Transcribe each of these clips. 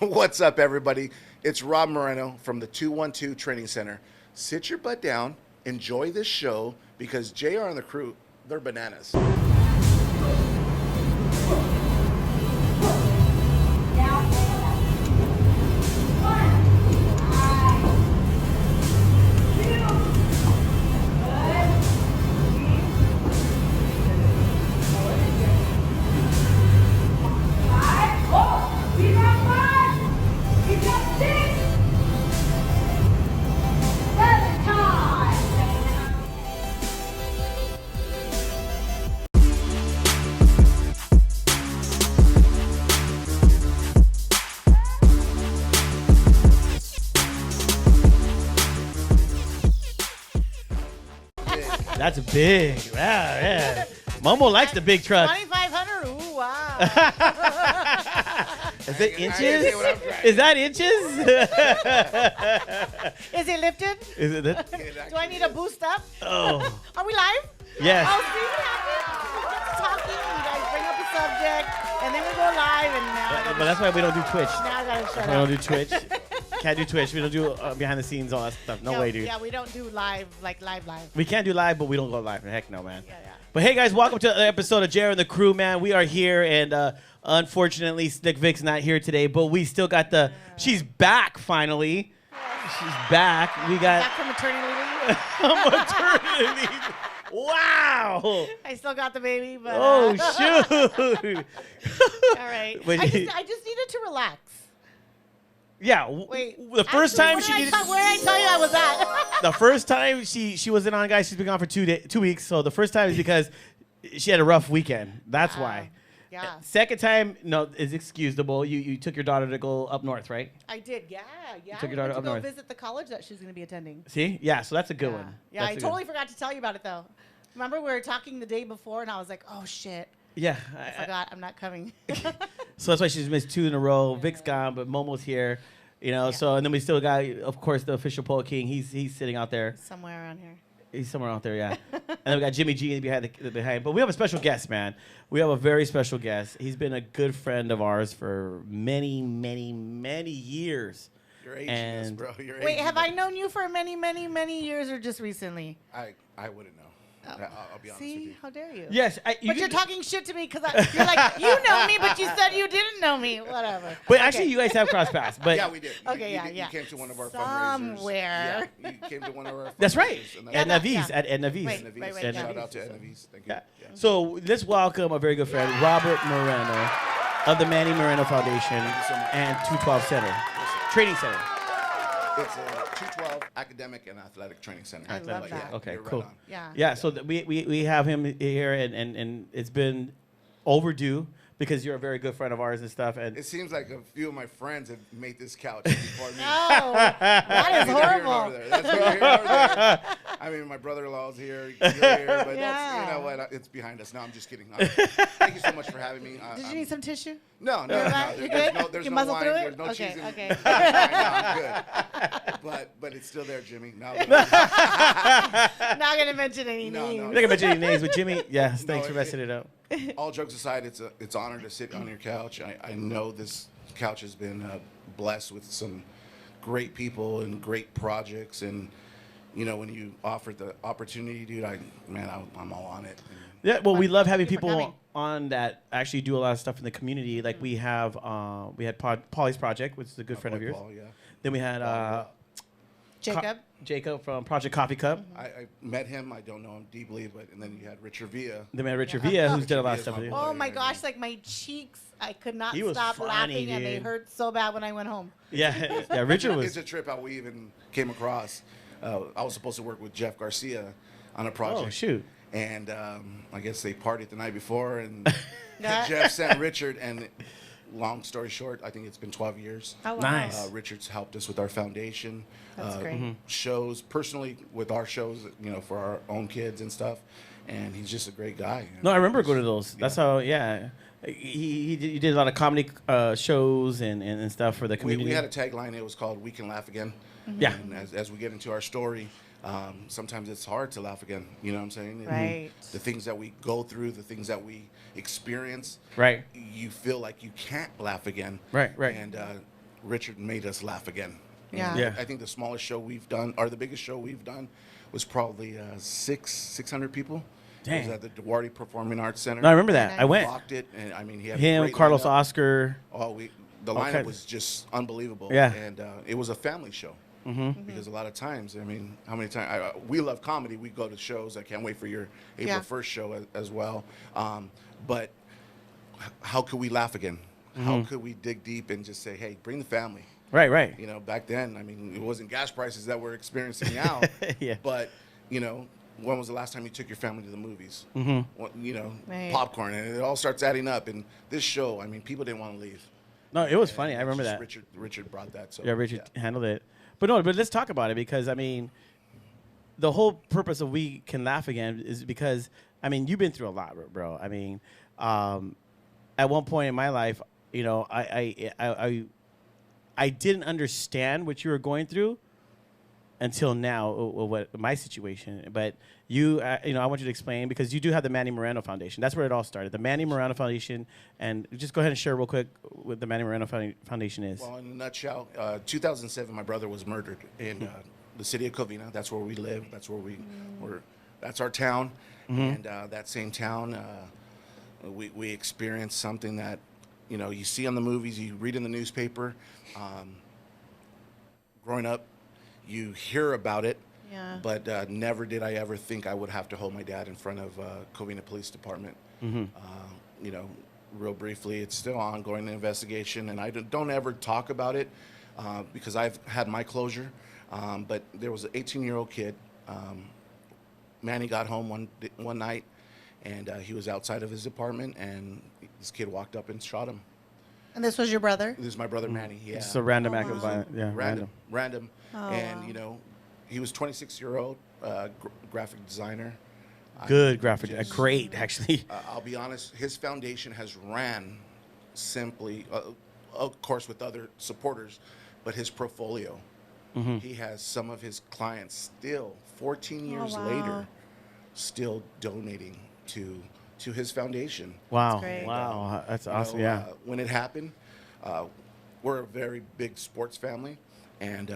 What's up, everybody? It's Rob Moreno from the 212 Training Center. Sit your butt down, enjoy this show, because JR and the crew, they're bananas. That's big. Wow, yeah. Momo likes the big truck. 2,500. Ooh, wow. Is it inches? Is that inches? Is it lifted? Is it that? Do I need a boost up? Oh. Are we live? Yes. Oh, see what happens? We get to talking, you guys bring up a subject, and then we go live, and now But that's why we don't do Twitch. now I gotta shut We up. don't do Twitch. Can't do Twitch. We don't do behind the scenes, all that stuff. No way, dude. Yeah, we don't do live, like live. We can't do live, but we don't go live. Heck no, man. Yeah. But hey, guys, welcome to the episode of Jared and the Crew, man. We are here, and unfortunately, Slick Vic's not here today, but we still got the... She's back, finally. She's back. We got... Back from maternity leave. maternity leave. Wow. I still got the baby, but... Oh, shoot. All right. But I just needed to relax. Yeah. Wait. The first time she needed... Where did I tell you I was at? The first time she wasn't on, guys, she's been gone for 2 weeks. So the first time is because she had a rough weekend. That's why. Yeah. Second time, no, is excusable. You took your daughter to go up north, right? I did, yeah. took your We daughter went up to go north. visit the college that she's going to be attending. See? Yeah, so that's a good one. Yeah, I totally forgot to tell you about it, though. Remember we were talking the day before, and I was like, oh, shit. Yeah. I forgot. I'm not coming. So that's why she's missed 2 in a row. Vic's gone, but Momo's here. You know, so, and then we still got, of course, the official Poet King. He's sitting out there. Somewhere around here. He's somewhere out there, yeah. And then we got Jimmy G behind. But we have a special guest, man. We have a very special guest. He's been a good friend of ours for many, many, many years. You're aging us, bro. You're Wait, aging have us. I known you for many, many, many years or just recently? I wouldn't know. I'll be honest with See? you. How dare you? Yes. But you're talking shit to me because you're like, you know me, but you said you didn't know me. Whatever. But actually, you guys have crossed paths. But Yeah, we did. Okay, You yeah. came to one of our Somewhere. fundraisers. Yeah, you came to one of our fundraisers. that's right. and At that's- Navis. yeah. At Navis. Right, Navis. right, And yeah. Shout out to Navis. Thank you. Yeah. Yeah. So let's welcome a very good friend, Robert Moreno, of the Manny Moreno Foundation you so much. and 212 Center, Training Center. It's a 212 academic and athletic training center. I love that. Okay, You're right cool. on. Yeah. Yeah, so we have him here, and it's been overdue because you're a very good friend of ours and stuff. And It seems like a few of my friends have made this couch before me. No, that is Neither here nor horrible. there. That's neither here nor there. I mean, my brother-in-law's here, you're here, but that's, you know Yeah. what? It's behind us. No, I'm just kidding. Thank you so much for having me. Did you need some tissue? No, no, You're no. right? You There's good? no, there's You no muzzle wine. through it? There's no Okay, cheese in okay. it. I'm good. But it's still there, Jimmy. No, Not gonna mention any No, names. no. I'm not gonna mention any names, but Jimmy, yes, No, thanks for messing it up. all jokes aside, it's an honor to sit on your couch. I know this couch has been blessed with some great people and great projects, and you know, when you offered the opportunity, dude, I'm all on it. Yeah, well, we love having Thank you for people coming. on that actually do a lot of stuff in the community. Like we had Polly's Project, which is a good friend of yours. Paul, yeah. Then we had Jacob. Jacob from Project Coffee Cup. I met him. I don't know him deeply, and then you had Richard Villa. Then we had Richard Villa, who's done a lot of Richard stuff with Villa's you. Oh my gosh, like my cheeks, I could not He was stop funny, laughing and they dude. hurt so bad when I went home. Yeah, yeah. Richard It's was. a trip how we even came across. I was supposed to work with Jeff Garcia on a project. Oh shoot. And I guess they partied the night before, and Yeah. Jeff sent Richard. And long story short, I think it's been 12 years. Oh, wow. Nice. Richard's helped us with our foundation, That's great. shows, personally with our shows, you know, for our own kids and stuff. And he's just a great guy. No, I remember going to those. That's how. Yeah, he did a lot of comedy shows and stuff for the community. We had a tagline. It was called "We Can Laugh Again." Yeah. And as we get into our story, sometimes it's hard to laugh again. You know what I'm saying? And Right. The things that we go through, the things that we experience, Right. you feel like you can't laugh again. Right, right. And Richard made us laugh again. Yeah. And Yeah. I think the smallest show we've done, or the biggest show we've done, was probably 600 people. It was Dang. at the Duarte Performing Arts Center. No, I remember that. I went. Rocked it, and I mean, he had a Him, great Carlos lineup. Oscar. Oh, the lineup Okay. was just unbelievable. Yeah. And it was a family show. Mm-hmm. Because a lot of times, I mean, how many times we love comedy? We go to shows. I can't wait for your April 1st show as well. But how could we laugh again? How could we dig deep and just say, hey, bring the family? Right, right. You know, back then, I mean, it wasn't gas prices that we're experiencing now. Yeah. But, you know, when was the last time you took your family to the movies? You know, Right. popcorn, and it all starts adding up. And this show, I mean, people didn't want to leave. No, it was And funny. I it's remember just that. Richard brought that. So Yeah, Richard handled it. But no, but let's talk about it because, I mean, the whole purpose of We Can Laugh Again is because, I mean, you've been through a lot, bro. I mean, at one point in my life, you know, I didn't understand what you were going through until now, what my situation. But you know, I want you to explain because you do have the Manny Moreno Foundation. That's where it all started. The Manny Moreno Foundation, and just go ahead and share real quick what the Manny Moreno Foundation is. Well, in a nutshell, 2007, my brother was murdered in the city of Covina. That's where we live. That's where that's our town. And that same town, we experienced something that, you know, you see on the movies, you read in the newspaper. Growing up, you hear about it, but never did I ever think I would have to hold my dad in front of Covina Police Department. You know, real briefly, it's still ongoing investigation, and I don't ever talk about it because I've had my closure. But there was an 18-year-old kid. Manny got home one night, and he was outside of his apartment, and this kid walked up and shot him. And this was your brother? This is my brother Manny. Yeah, It's a random act wow. of violence. Yeah, random. Oh, And wow. you know, he was 26-year-old graphic designer. Good I graphic, just- great actually. I'll be honest. His foundation has ran simply, of course, with other supporters, but his portfolio. He has some of his clients still, 14 years wow. later, still donating to his foundation. Wow, great. wow, that's You awesome. know, Yeah, when it happened, we're a very big sports family, and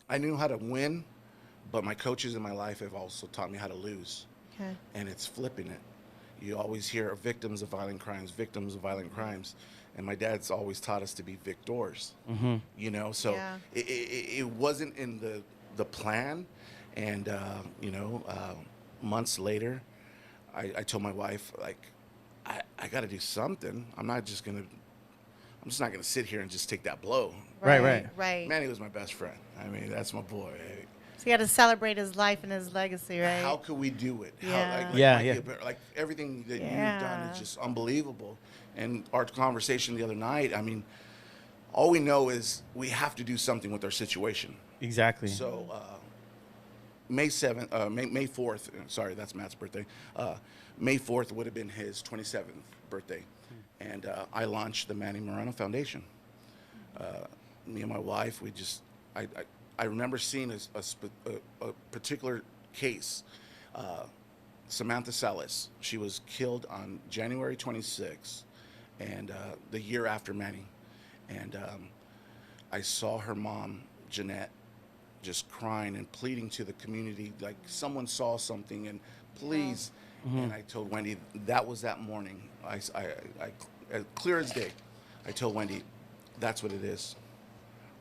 I knew how to win, but my coaches in my life have also taught me how to lose, Okay. and it's flipping it. You always hear victims of violent crimes, and my dad's always taught us to be victors. You know, so Yeah. it wasn't in the plan, and you know, months later, I told my wife, like, I got to do something. I'm just not gonna sit here and just take that blow. Right. Right. Manny was my best friend. I mean, that's my boy. So you got to celebrate his life and his legacy, right? How could we do it? Yeah. Yeah. Like everything that Yeah. you've done is just unbelievable. And our conversation the other night, I mean, all we know is we have to do something with our situation. exactly. So May 4th, sorry, that's Matt's birthday. May 4th would have been his 27th birthday. And I launched the Manny Moreno Foundation. Me and my wife, I remember seeing a particular case. Samantha Salas, she was killed on January 26th, and the year after Manny. And I saw her mom, Jeanette, just crying and pleading to the community, like someone saw something and please. And I told Wendy, that was that morning. I clear as day, I told Wendy, that's what it is.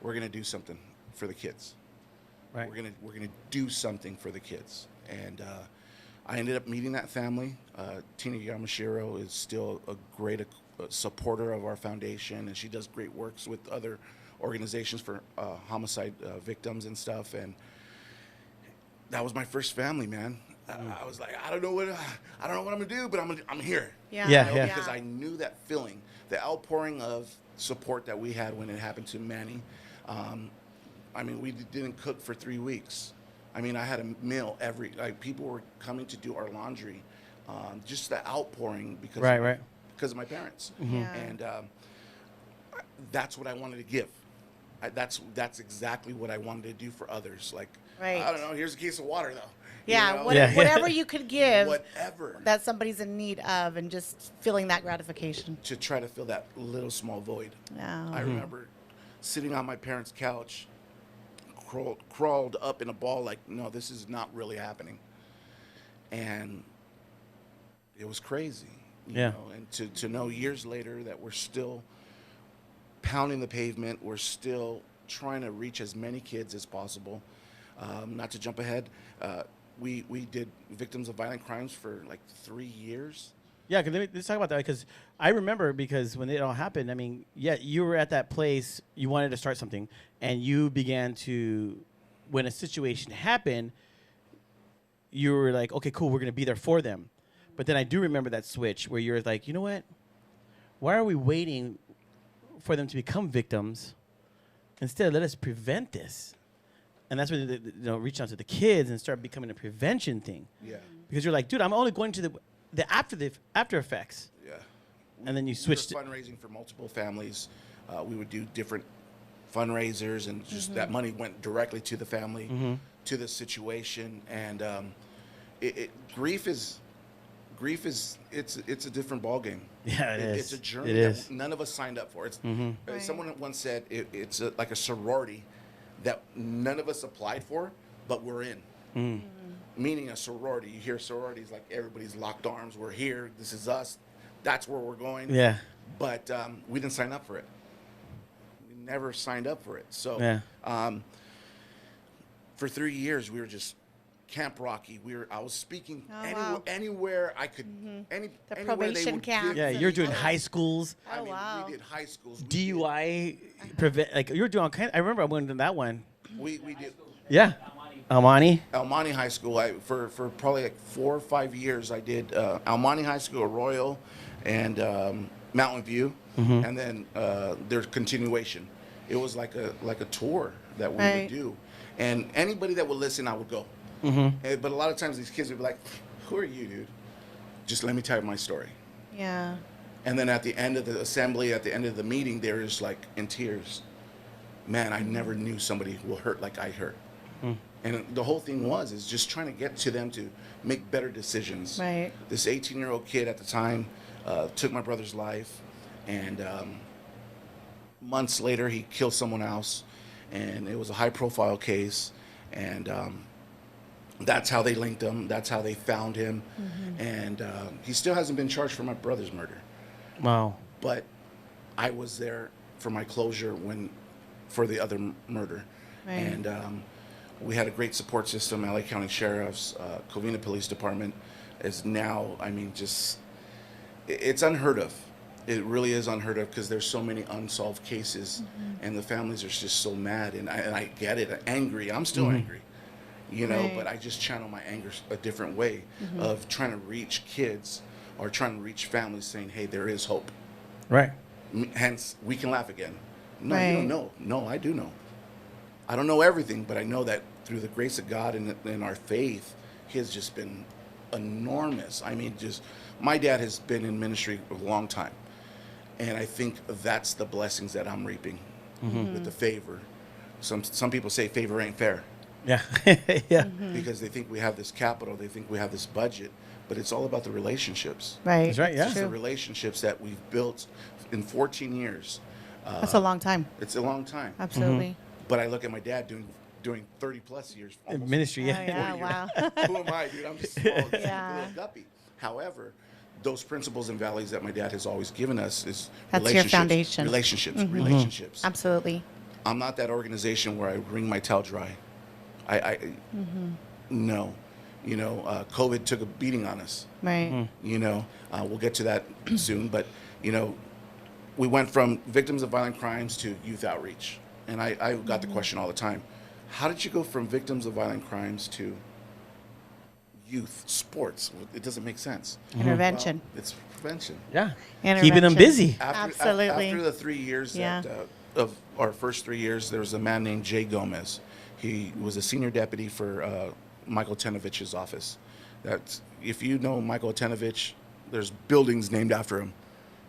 We're gonna do something for the kids. Right. We're gonna do something for the kids. And I ended up meeting that family. Tina Yamashiro is still a great supporter of our foundation, and she does great works with other organizations for homicide victims and stuff. And that was my first family, man. I was like, I don't know what I'm gonna do, but I'm here. Yeah. Yeah, You know, yeah. Because I knew that feeling, the outpouring of support that we had when it happened to Manny. I mean, we didn't cook for 3 weeks. I mean, I had a meal people were coming to do our laundry. Just the outpouring because of my parents. Yeah. And that's what I wanted to give. That's exactly what I wanted to do for others. Like, Right. I don't know, here's a case of water, though. Yeah, You know? whatever you could give Whatever. that somebody's in need of and just feeling that gratification. To try to fill that little small void. Yeah. I remember sitting on my parents' couch, crawled up in a ball like, no, this is not really happening. And it was crazy, you Yeah. know, and to know years later that we're still pounding the pavement, we're still trying to reach as many kids as possible. Not to jump ahead, we did victims of violent crimes for like 3 years. Yeah, let's talk about that because I remember because when it all happened, I mean, yeah, you were at that place, you wanted to start something, and you began to, when a situation happened, you were like, okay, cool, we're going to be there for them. But then I do remember that switch where you're like, you know what? Why are we waiting for them to become victims? Instead, let us prevent this. And that's when reach out to the kids and start becoming a prevention thing. Yeah. Because you're like, dude, I'm only going to the after effects. Yeah. And then you switched. We were fundraising for multiple families. We would do different fundraisers, and just that money went directly to the family, to the situation. And grief is it's a different ballgame. Yeah, it is. It's a journey It that is. none of us signed up for. It's Right. someone once said it's like a sorority that none of us applied for, but we're in. Meaning a sorority. You hear sororities like everybody's locked arms. We're here. This is us. That's where we're going. Yeah. But we didn't sign up for it. We never signed up for it. So Yeah. for 3 years, we were just Camp Rocky. I was speaking wow. anywhere I could. The Anywhere they probation would camps. give Yeah, me. you're doing high schools, I Oh, mean, wow. we did high schools. We did- DUI, prevent. Like you're doing all kind. I remember I went to that one. We did Yeah. Almani. Almani High School. For probably like 4 or 5 years, I did Almani High School, Arroyo, and Mountain View, and then their continuation. It was like a tour that we Right. would do, and anybody that would listen, I would go. But a lot of times these kids would be like, "Who are you, dude? Just let me tell you my story." Yeah. And then at the end of the assembly, at the end of the meeting, they're just like in tears. Man, I never knew somebody will hurt like I hurt. And the whole thing is just trying to get to them to make better decisions. Right. This 18-year-old kid at the time took my brother's life, and months later he killed someone else, and it was a high-profile case, and that's how they linked him. That's how they found him, and he still hasn't been charged for my brother's murder. Wow. But I was there for my closure for the other murder. Right. And we had a great support system. LA County Sheriff's, Covina Police Department is now, I mean, it's unheard of. It really is unheard of because there's so many unsolved cases, and the families are just so mad. And I get it, angry. I'm still angry, you know, Right. but I just channel my anger a different way of trying to reach kids or trying to reach families saying, hey, there is hope. Right. Hence, we can laugh again. No, you Right. don't know. No, I do know. I don't know everything, but I know that through the grace of God and our faith, He has just been enormous. I mean, my dad has been in ministry a long time, and I think that's the blessings that I'm reaping with the favor. Some people say favor ain't fair Yeah. Yeah. because they think we have this capital, they think we have this budget, but it's all about the relationships. Right. That's right, yeah. It's the True. relationships that we've built in 14 years. That's a long time. It's a long time. Absolutely. But I look at my dad doing 30 plus years. almost Ministry. Oh, Yeah. yeah. Wow. Who am I, dude? I'm just small, just Yeah. a little guppy. However, those principles and values that my dad has always given us is That's your relationships, foundation. relationships. Absolutely. I'm not that organization where I wring my towel dry. I no. You know, COVID took a beating on us. Right. You know, we'll get to that soon. But, you know, we went from victims of violent crimes to youth outreach. And I got the question all the time. How did you go from victims of violent crimes to youth sports? It doesn't make sense. Intervention. Well, it's prevention. Yeah. Intervention. Keeping them busy. Absolutely. After the 3 years Yeah. of our first 3 years, there was a man named Jay Gomez. He was a senior deputy for Michael Tenovich's office. That's, if you know Michael Tenovich, there's buildings named after him.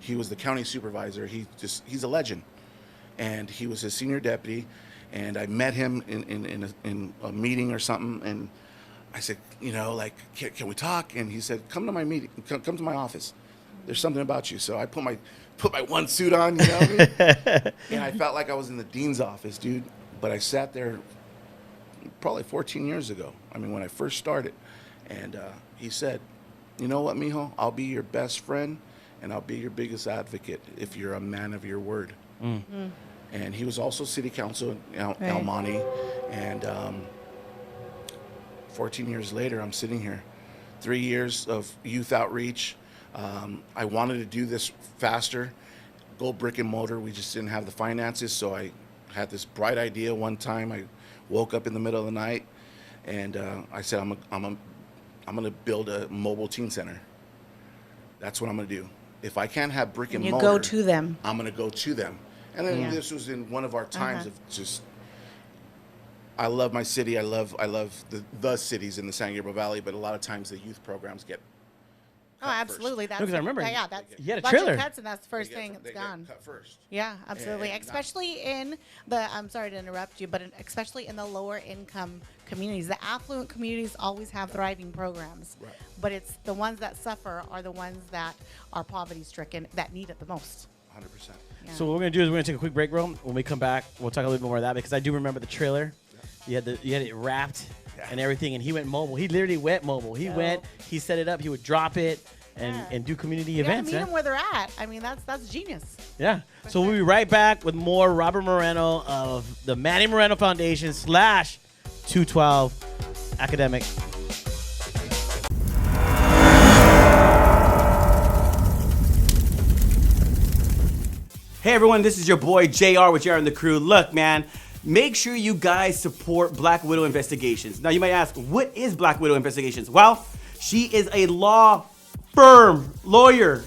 He was the county supervisor. He's a legend. And he was his senior deputy. And I met him in a meeting or something. And I said, you know, like, can we talk? And he said, come to my meeting, come to my office. there's something about you. So I put my one suit on, you know what I mean? And I felt like I was in the dean's office, dude. But I sat there probably 14 years ago. I mean, when I first started. And he said, you know what, mijo? I'll be your best friend, and I'll be your biggest advocate if you're a man of your word. And he was also city council in El Monte. And 14 years later, I'm sitting here. 3 years of youth outreach. I wanted to do this faster, go brick and mortar. We just didn't have the finances, so I had this bright idea one time. I woke up in the middle of the night, and I said, I'm going to build a mobile teen center. That's what I'm going to do. If I can't have brick and mortar, you go to them. I'm going to go to them. And then this was in one of our times of just, I love my city. I love the cities in the San Gabriel Valley, but a lot of times the youth programs get Oh, absolutely. That's because I remember yeah, that's you had a bunch of trailer. cuts, and that's the first thing they that's gone. get cut first. Yeah, absolutely. And Especially in the, I'm sorry to interrupt you, but especially in the lower income communities. The affluent communities always have thriving programs. Right. But it's the ones that suffer are the ones that are poverty stricken that need it the most. 100%. Yeah. So what we're gonna do is we're gonna take a quick break, bro. When we come back, we'll talk a little bit more of that because I do remember the trailer. You had it wrapped and everything, and he went mobile. He literally went mobile. He went, he set it up. He would drop it and do community events. Meet them where they're at. I mean, that's genius. Yeah. So we'll be right back with more Robert Moreno of the Manny Moreno Foundation / 212 Academic. Hey everyone, this is your boy JR with JR and the crew. Look, man, make sure you guys support Black Widow Investigations. Now you might ask, what is Black Widow Investigations? Well, she is a law firm, lawyer,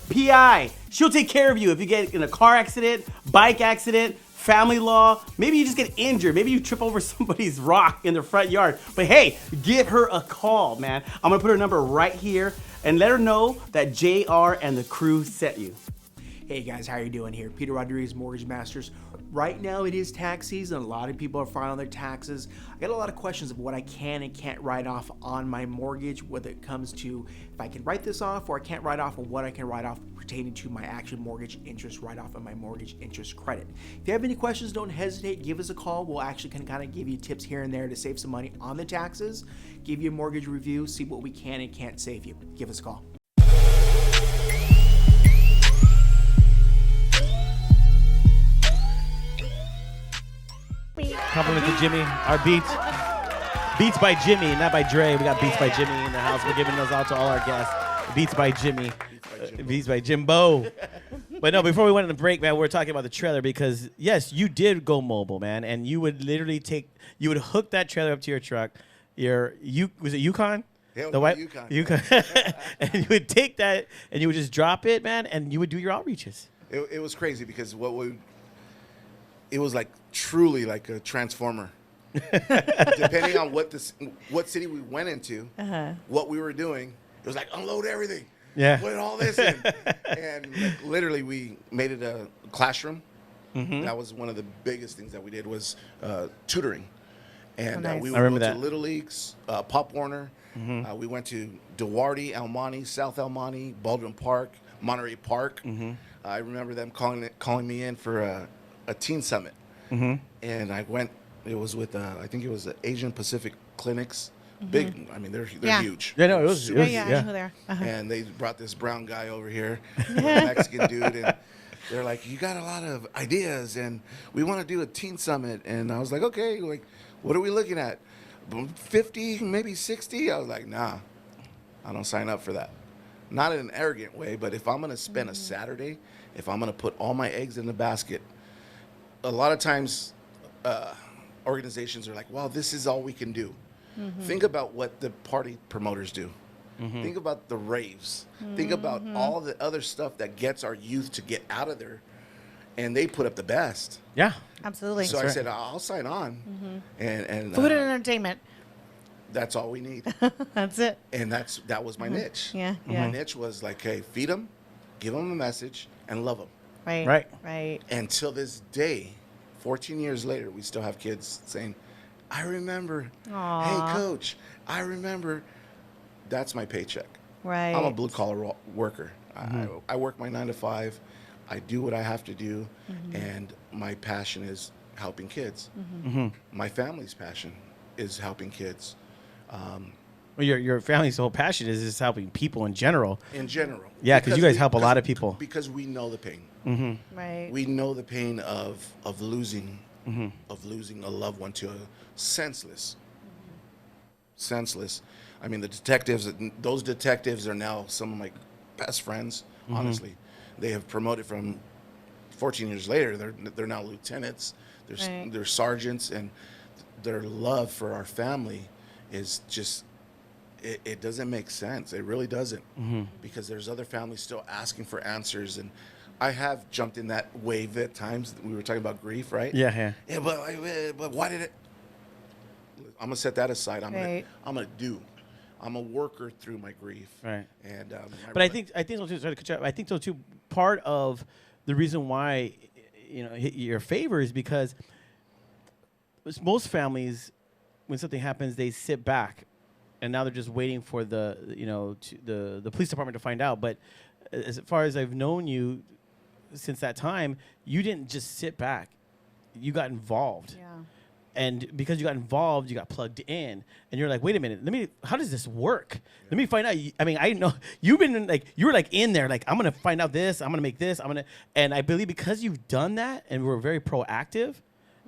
PI. She'll take care of you if you get in a car accident, bike accident, family law. Maybe you just get injured. Maybe you trip over somebody's rock in their front yard. But hey, give her a call, man. I'm gonna put her number right here and let her know that JR and the crew sent you. Hey guys, how are you doing here? Peter Rodriguez, Mortgage Masters. Right now it is tax season. A lot of people are filing their taxes. I got a lot of questions of what I can and can't write off on my mortgage, whether it comes to if I can write this off or I can't write off, or what I can write off pertaining to my actual mortgage interest write-off and my mortgage interest credit. If you have any questions, don't hesitate. Give us a call. We'll actually can kind of give you tips here and there to save some money on the taxes, give you a mortgage review, see what we can and can't save you. Give us a call. Compliment to Jimmy. Our beats by Jimmy, not by Dre. We got Beats by Jimmy in the house. We're giving those out to all our guests. Beats by Jimmy. Beats by Jimbo. But no, before we went on the break, man, we were talking about the trailer because, yes, you did go mobile, man. And you would literally you would hook that trailer up to your truck. Was it Yukon? Yeah, the white Yukon. Yukon. And you would take that and you would just drop it, man, and you would do your outreaches. It was crazy because it was like truly like a transformer. Depending on what city we went into, what we were doing, it was like unload everything. Yeah. Put all this in. And like, literally we made it a classroom. That was one of the biggest things that we did was tutoring. And nice. we I would remember go that. to Little Leagues, Pop Warner. We went to Duarte, El Monte, South El Monte, Baldwin Park, Monterey Park. I remember them calling me in for a teen summit. And I went, it was with, I think it was the Asian Pacific Clinics. Big, I mean, they're huge. Yeah, no, it was. Super Yeah, I know there. And they brought this brown guy over here, a Mexican dude, and they're like, you got a lot of ideas, and we want to do a teen summit. And I was like, okay, like, what are we looking at? 50, maybe 60? I was like, nah, I don't sign up for that. Not in an arrogant way, but if I'm going to spend a Saturday, if I'm going to put all my eggs in the basket, a lot of times organizations are like, well, this is all we can do. Think about what the party promoters do. Think about the raves. Think about all the other stuff that gets our youth to get out of there, and they put up the best. Yeah. Absolutely. So I said, I'll sign on, and Food and entertainment. that's all we need. That's it. And that was my niche. Yeah, My yeah. niche was like, hey, feed them, give them a message, and love them. Right. And till this day, 14 years later, we still have kids saying, I remember. Aw. Hey, coach, I remember. That's my paycheck. Right. I'm a blue collar worker. I work my 9 to 5. I do what I have to do, and my passion is helping kids. My family's passion is helping kids. Well, your family's whole passion is just helping people in general. In general. Yeah, because you guys help a lot of people. Because we know the pain. Right. We know the pain of losing a loved one to a senseless. I mean, those detectives are now some of my best friends. Honestly, they have promoted from 14 years later. They're now lieutenants. They're sergeants, and their love for our family is just. It doesn't make sense. It really doesn't, because there's other families still asking for answers, and I have jumped in that wave at times. We were talking about grief, right? Yeah. Yeah, but why did it? I'm gonna set that aside. I'm a worker through my grief. Right. And But I think so too. Sorry to cut you off. I think so too. Part of the reason why your favor is because most families, when something happens, they sit back, and now they're just waiting for the police department to find out. But as far as I've known you since that time, you didn't just sit back. You got involved. Yeah. And because you got involved, you got plugged in, and you're like, wait a minute, how does this work? Let me find out. I mean, I know you've been you were in there, I'm going to find out this, I'm going to make this, and I believe because you've done that and we're very proactive,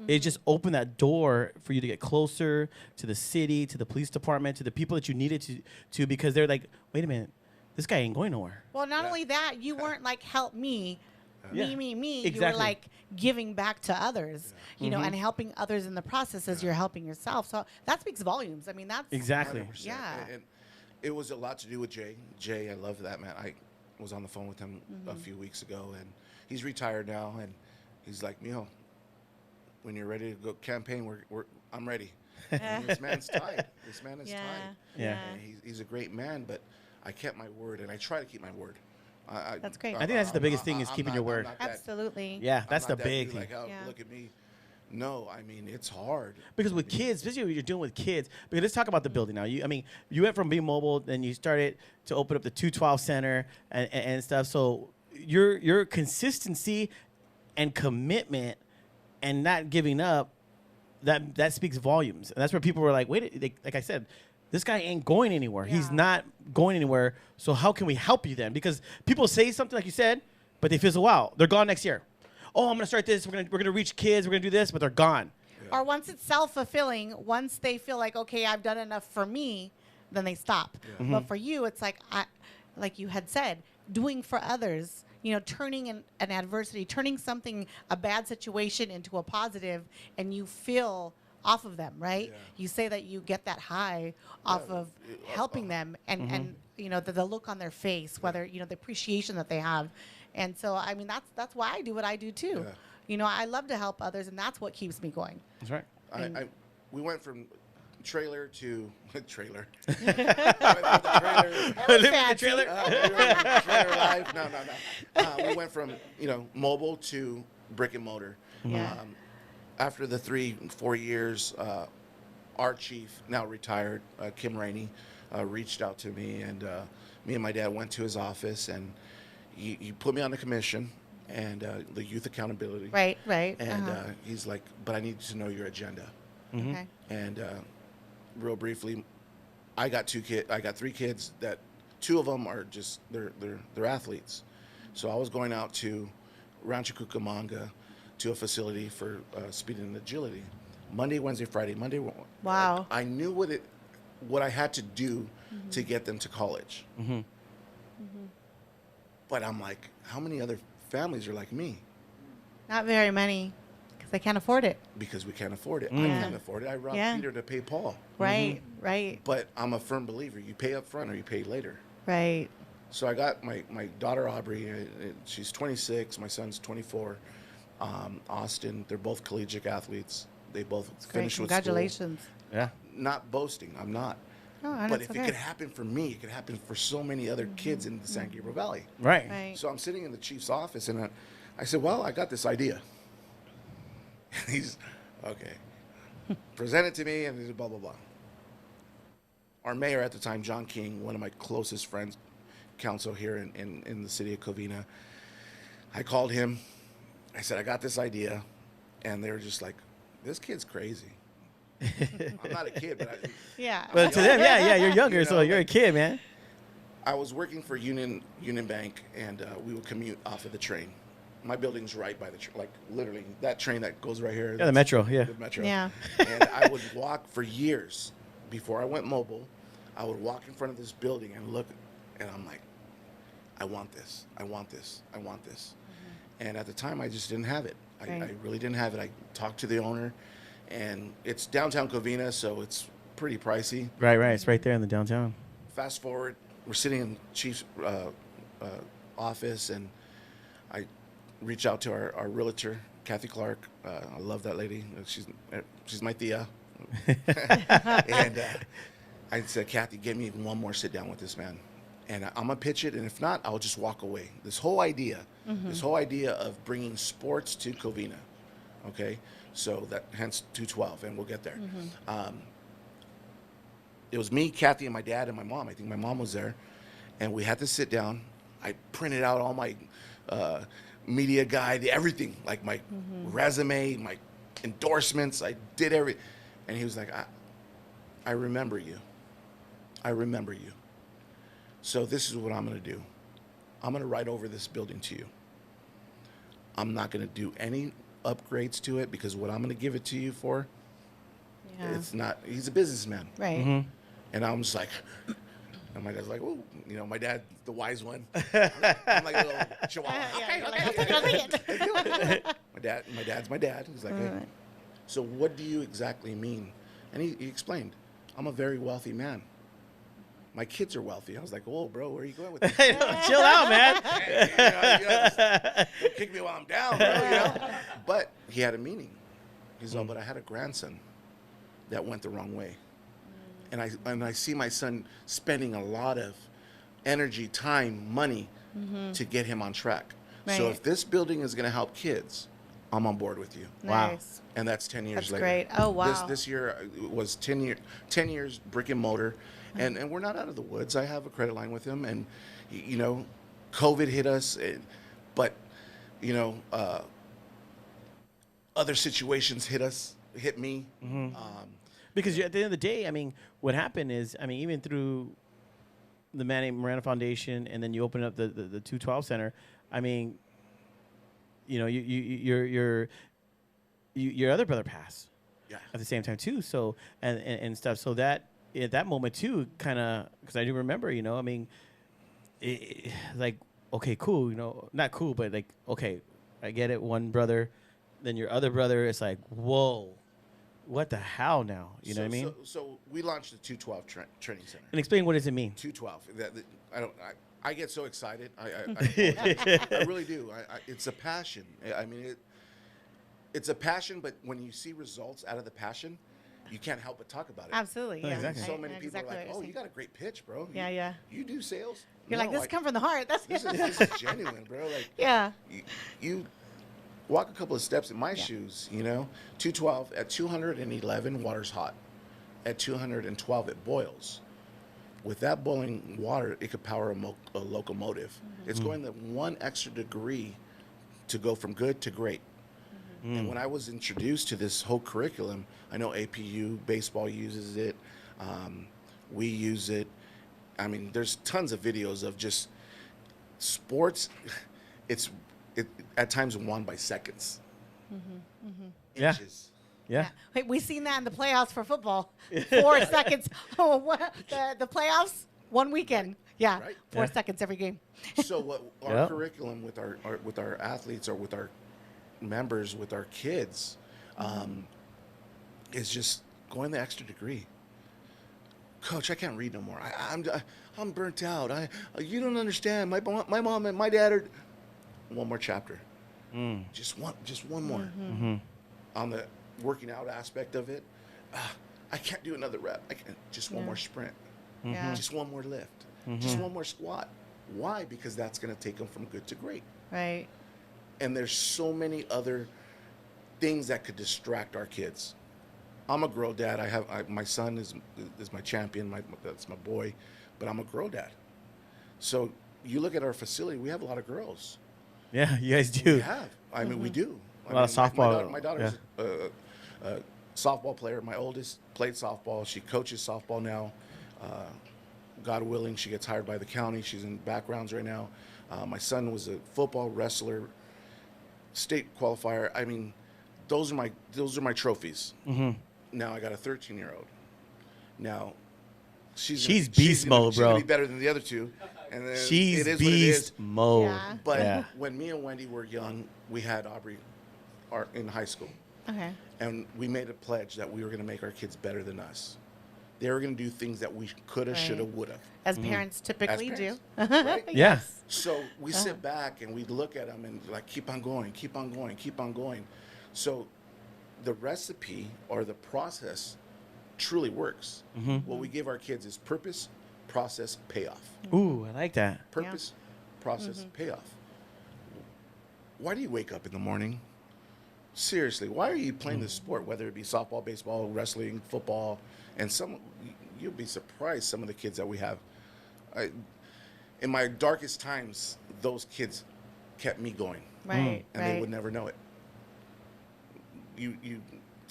it just opened that door for you to get closer to the city, to the police department, to the people that you needed to because they're like, wait a minute, this guy ain't going nowhere. Well, not only that, you weren't help me. Yeah. Me. Exactly. You were giving back to others, you know, and helping others in the process as you're helping yourself. So that speaks volumes. I mean, that's Exactly. 100%. Yeah. And it was a lot to do with Jay. Jay, I love that man. I was on the phone with him a few weeks ago, and he's retired now, and he's like, Mijo, when you're ready to go campaign, I'm ready. This man's tied. This man is tied. Yeah. And he's a great man, but I kept my word, and I try to keep my word. That's great. I think that's the biggest thing is I'm keeping not- your I'm word. not that- Absolutely. Yeah, I'm that's not the that big dude, thing. like, oh, Yeah. look at me. No, I mean, it's hard. Because with kids, especially when you're dealing with kids, because let's talk about the building now. You went from being mobile, then you started to open up the 212 Center and stuff. So your consistency and commitment and not giving up, that speaks volumes. And that's where people were like, wait, like I said, this guy ain't going anywhere. He's Yeah. not going anywhere. So how can we help you then? Because people say something like you said, but they fizzle out. They're gone next year. Oh, I'm gonna start this. We're gonna reach kids. We're gonna do this, but they're gone. Or once it's self-fulfilling, once they feel like, okay, I've done enough for me, then they stop. But for you, it's like you had said, doing for others, turning an adversity, turning a bad situation into a positive, and you feel off of them, right? Yeah. You say that you get that high off of helping them and the look on their face, whether, the appreciation that they have. And so, I mean, that's why I do what I do too. Yeah. I love to help others, and that's what keeps me going. That's right. We went from trailer to trailer. Live in the fancy. trailer. Trailer life. No. We went from mobile to brick and mortar. Yeah. After the 3-4 years, our chief, now retired, Kim Rainey, reached out to me, and me and my dad went to his office, and he put me on the commission and the youth accountability. Right. And he's like, but I need to know your agenda. Okay. And real briefly, I got 3 kids that 2 of them are just they're athletes. So I was going out to Rancho Cucamonga to a facility for speed and agility. Monday, Wednesday, Friday. Wow. I knew what I had to do to get them to college. But I'm like, how many other families are like me? Not very many, because they can't afford it. Because we can't afford it. I Yeah. can't afford it. I robbed Yeah. Peter to pay Paul. Right. But I'm a firm believer. You pay up front or you pay later. Right. So I got my daughter Aubrey. She's 26. My son's 24. Austin. They're both collegiate athletes. They both Great. finished with Congratulations. Yeah. school. Not boasting. I'm not. Oh, But that's if okay. it could happen for me, it could happen for so many other kids in the San Gabriel Valley. Right. Right. So I'm sitting in the chief's office, and I said, well, I got this idea. And he's, okay. Present it to me, and he's blah, blah, blah. Our mayor at the time, John King, one of my closest friends, council here in the city of Covina. I called him. I said, I got this idea. And they were just like, this kid's crazy. I'm not a kid, but Yeah. But to them, yeah, you're younger, You so know, you're a like- kid, man. I was working for Union Bank, and we would commute off of the train. My building's right by the like literally that train that goes right here. Yeah, the metro, yeah. The metro. Yeah. And I would walk for years before I went mobile. I would walk in front of this building and look, and I'm like, I want this. I want this. I want this. And at the time, I just didn't have it. Right. I really didn't have it. I talked to the owner, and it's downtown Covina, so it's pretty pricey. Right. It's right there in the downtown. Fast forward, we're sitting in Chief's office, and I reach out to our realtor, Kathy Clark. I love that lady. She's my tia. And I said, Kathy, give me one more sit down with this man. And I'm going to pitch it, and if not, I'll just walk away. This whole idea of bringing sports to Covina, okay? So that hence 212, and we'll get there. It was me, Kathy, and my dad and my mom. I think my mom was there. And we had to sit down. I printed out all my media guide, everything, like my resume, my endorsements. I did everything. And he was like, I remember you. I remember you. So this is what I'm going to do. I'm going to write over this building to you. I'm not going to do any upgrades to it because what I'm going to give it to you for, Yeah. it's not, he's a businessman. Right. And I'm just like, and my dad's like, oh, you know, my dad, the wise one. I'm like a little chihuahua. Yeah, you're like, I'll take it. My dad's my dad. He's like, hey, Right. so what do you exactly mean? And he explained, I'm a very wealthy man. My kids are wealthy. I was like, whoa, bro, where are you going with this? Chill out, man. Don't kick me while I'm down, bro. You know? But he had a meaning. He's like, but I had a grandson that went the wrong way. And I see my son spending a lot of energy, time, money to get him on track. So Right. if this building is going to help kids, I'm on board with you. Wow. Nice. And that's 10 years That's later. great. Oh, wow. This year was 10 years brick and mortar. And we're not out of the woods. I have a credit line with him. And, you know, COVID hit us. But, you know, other situations hit me. Because at the end of the day, I mean, what happened is, I mean, even through the Manny Moreno Foundation, and then you open up the 212 Center. I mean, you know, your other brother passed Yeah. at the same time too. So and stuff. So that at that moment too, kind of, because I do remember, you know, I mean, like, okay, cool, you know, not cool, but like, okay, I get it. One brother, then your other brother. It's like, whoa. What the hell now? You know what I mean? So we launched the 212 training center. And explain, what does it mean? 212. I get so excited. I really do. It's a passion. I mean, it's a passion, but when you see results out of the passion, you can't help but talk about it. Absolutely. Yeah. Exactly. So I- many I know people exactly are what like, you're "Oh, saying. you got a great pitch, bro. Yeah, yeah. You do sales." You're like, No, this come from the heart. That's this is genuine, bro. Like, yeah. you walk a couple of steps in my shoes, you know. 212 at 211, water's hot. At 212, it boils. With that boiling water, it could power a locomotive. It's going the one extra degree to go from good to great. And when I was introduced to this whole curriculum, I know APU, baseball uses it. We use it. I mean, there's tons of videos of just sports. It at times won by seconds. Yeah. Inches. Yeah. Wait, we seen that in the playoffs for football. 4 seconds. Oh, what? The playoffs, 1 weekend. Yeah, Right. 4 Yeah. seconds every game. So what our Yep. curriculum with our athletes or with our members, with our kids, is just going the extra degree. Coach, I can't read no more. I'm burnt out. You don't understand. My mom and my dad are. One more chapter. Just one more. On the working out aspect of it, I can't do another rep. I can just one more sprint. Yeah. Just one more lift. Just one more squat. Why? Because that's going to take them from good to great. Right. And there's so many other things that could distract our kids. I'm a girl dad. My son is my champion. That's my boy, but I'm a girl dad. So you look at our facility, we have a lot of girls. Yeah, you guys We do. have. I mean, we do. A lot of softball, My daughter's a softball player. My oldest played softball. She coaches softball now. God willing, she gets hired by the county. She's in backgrounds right now. My son was a football wrestler, state qualifier. I mean, those are my trophies. Now I got a 13-year-old. Now she's beast mode, she's bro. gonna be better than the other two. And then She's it is beast what it is. mode. Yeah. But Yeah. when me and Wendy were young, we had Aubrey in high school. Okay. And we made a pledge that we were going to make our kids better than us. They were going to do things that we could have, Right. should have, would have. As parents typically parents, do. right? Yeah. So we sit back and we look at them and like, keep on going, keep on going, keep on going. So the recipe or the process truly works. What we give our kids is purpose, process, payoff. Ooh, I like that. Purpose, process, payoff. Why do you wake up in the morning? Seriously, why are you playing this sport, whether it be softball, baseball, wrestling, football, and you'll be surprised some of the kids that we have. In my darkest times, those kids kept me going, Right. and they would never know it. You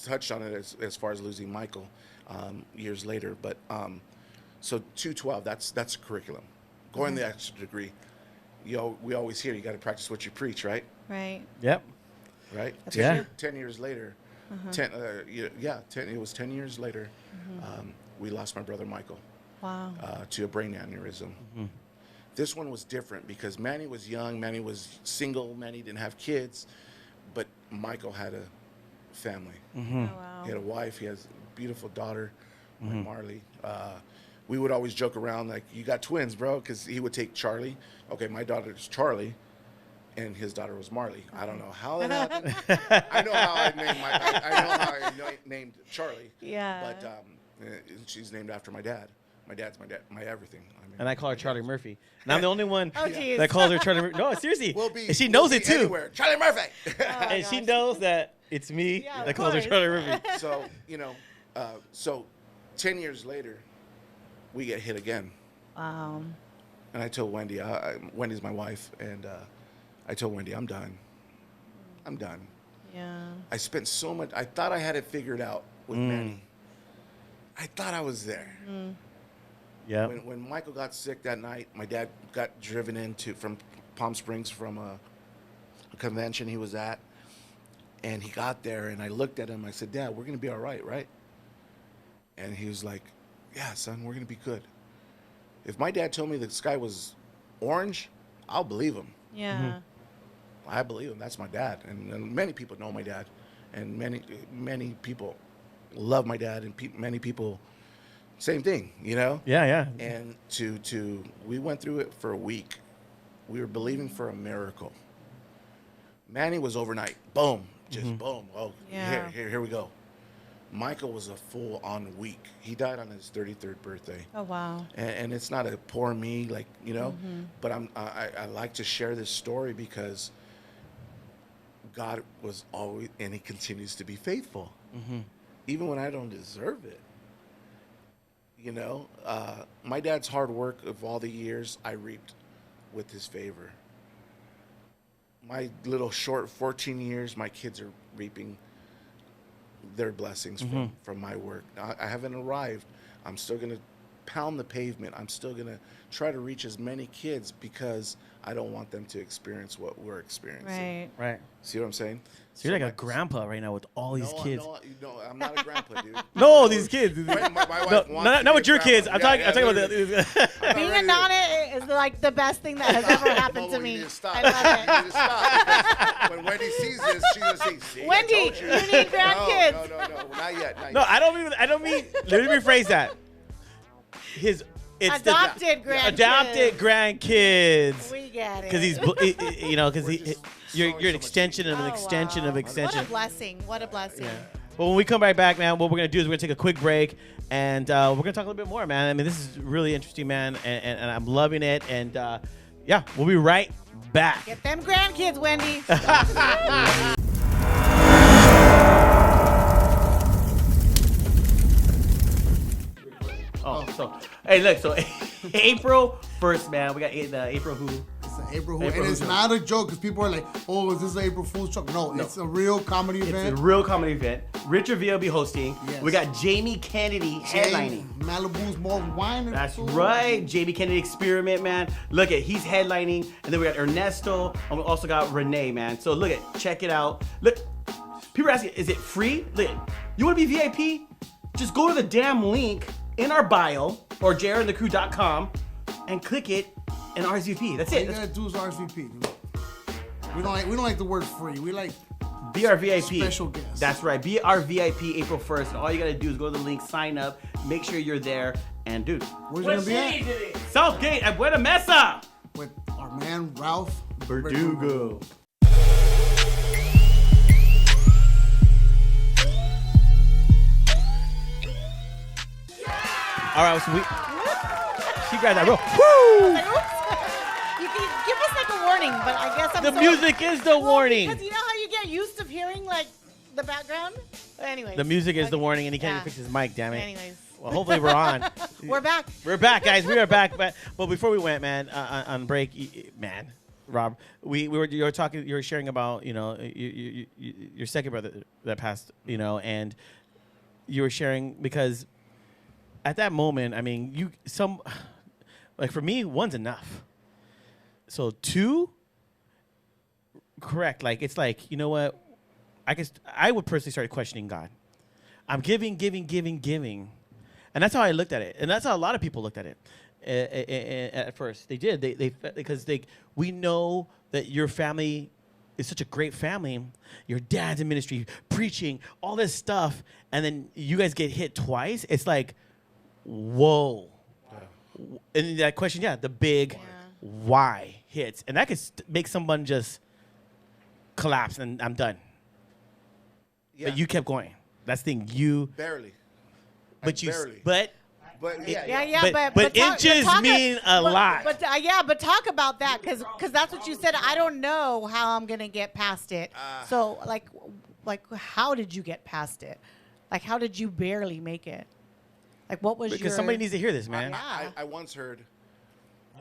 touched on it as far as losing Michael years later, but so 212, that's a curriculum. Going the extra degree, we always hear you got to practice what you preach, right? Right. Yep. Right? Yeah. 10 years later, it was 10 years later, we lost my brother Michael Wow. to a brain aneurysm. This one was different because Manny was young, Manny was single, Manny didn't have kids, but Michael had a family. Oh, wow. He had a wife, he has a beautiful daughter, Marley. We would always joke around like, you got twins, bro, because he would take Charlie. Okay, my daughter's Charlie, and his daughter was Marley. I don't know how that happened. I know how I named Charlie. Yeah. But she's named after my dad. My dad's my everything. I mean, And I call her Charlie Murphy. And I'm the only one Oh, geez. that calls her Charlie Murphy. No, seriously. And she knows we'll it be too. anywhere. Charlie Murphy. And she knows that it's me Yeah, that of calls her course. Charlie Murphy. So, so 10 years later, we get hit again. Wow. And I told Wendy, Wendy's my wife, and I told Wendy, I'm done. I'm done. Yeah. I spent so much, I thought I had it figured out with Manny. I thought I was there. Yeah. When Michael got sick that night, my dad got driven from Palm Springs from a convention he was at, and he got there, and I looked at him. I said, Dad, we're going to be all right, right? And he was like, yeah, son, we're going to be good. If my dad told me the sky was orange, I'll believe him. Yeah. I believe him. That's my dad. And many people know my dad, and many people love my dad, and many people, same thing, Yeah, yeah. And we went through it for a week. We were believing for a miracle. Manny was overnight. Boom. Just boom. Oh, Yeah. here we go. Michael was a full-on week. He died on his 33rd birthday. Oh, wow. And it's not a poor me, like, but I like to share this story because God was always, and he continues to be faithful. Even when I don't deserve it. My dad's hard work of all the years I reaped with his favor. My little short 14 years, my kids are reaping their blessings from my work. I haven't arrived. I'm still going to pound the pavement. I'm still going to try to reach as many kids because I don't want them to experience what we're experiencing. Right. Right. See what I'm saying? So you're like a grandpa right now with all these kids. No, I'm not a grandpa, dude. No, these kids. My wife No, wants to not be with a your grandpa. kids. I'm talking about literally. the. Being a ready to- nana is like the best thing that has ever happened to You me. need to stop. I love it. You need to stop. Because when Wendy sees this, she's gonna say, "See, Wendy, I told you." you need grandkids. No, not yet. No, I don't mean. Let me rephrase that. It's Adopted grandkids. adopted grandkids. We get it. Because you're an extension of an Oh, extension wow. of extension. What a blessing. What a blessing. Yeah. Well, when we come right back, man, what we're gonna do is we're gonna take a quick break, and we're gonna talk a little bit more, man. I mean, this is really interesting, man, and I'm loving it. And yeah, we'll be right back. Get them grandkids, Wendy. Oh, so hey, look, so April 1st, man. We got the April Who. It's an April Fool. April And it's Fool. not a joke because people are like, oh, is this an April Fool's joke? No, it's a real comedy event. It's a real comedy event. Richard Villa will be hosting. Yes. We got Jamie Kennedy headlining. Malibu's more wine. That's right. Jamie Kennedy Experiment, man. Look at, he's headlining. And then we got Ernesto. And we also got Renee, man. So look at, check it out. Look, people are asking, is it free? Look, you want to be VIP? Just go to the damn link in our bio or jrandthecrew.com and click it and RSVP. That's All it. you gotta do is RSVP. Dude. We don't like the word free. We like Be our VIP. Special guest. That's right. Be our VIP April 1st. And all you got to do is go to the link, sign up, make sure you're there. And dude, where's it gonna be at? Southgate at Buena Mesa. With our man Ralph Verdugo. All right, so she grabbed that real. Woo! Like, oops. You can give us like a warning, but I guess I'm The so, music is the warning. Because you know how you get used to hearing like the background? Anyway. The music is the warning, and he can't Yeah. even fix his mic. Damn it. Anyways. Well, hopefully we're on. We're back. We're back, guys. We are back. But before we went, man, on break, man, Rob, you were talking, you were sharing about, you know, your second brother that passed, you know, and you were sharing because at that moment, I mean, like for me, one's enough. So 2, correct. Like it's like, you know what? I would personally start questioning God. I'm giving. And that's how I looked at it. And that's how a lot of people looked at it at first. They did. Because we know that your family is such a great family. Your dad's in ministry, preaching, all this stuff. And then you guys get hit twice. It's like, whoa. Yeah. And that question, the big why hits. And that could make someone just collapse and I'm done. Yeah. But you kept going. That's the thing. You Barely. But barely. But But inches mean a lot. But talk about that because that's what you said. I don't know how I'm gonna get past it. So like how did you get past it? Like how did you barely make it? Like what was because somebody needs to hear this, man. I once heard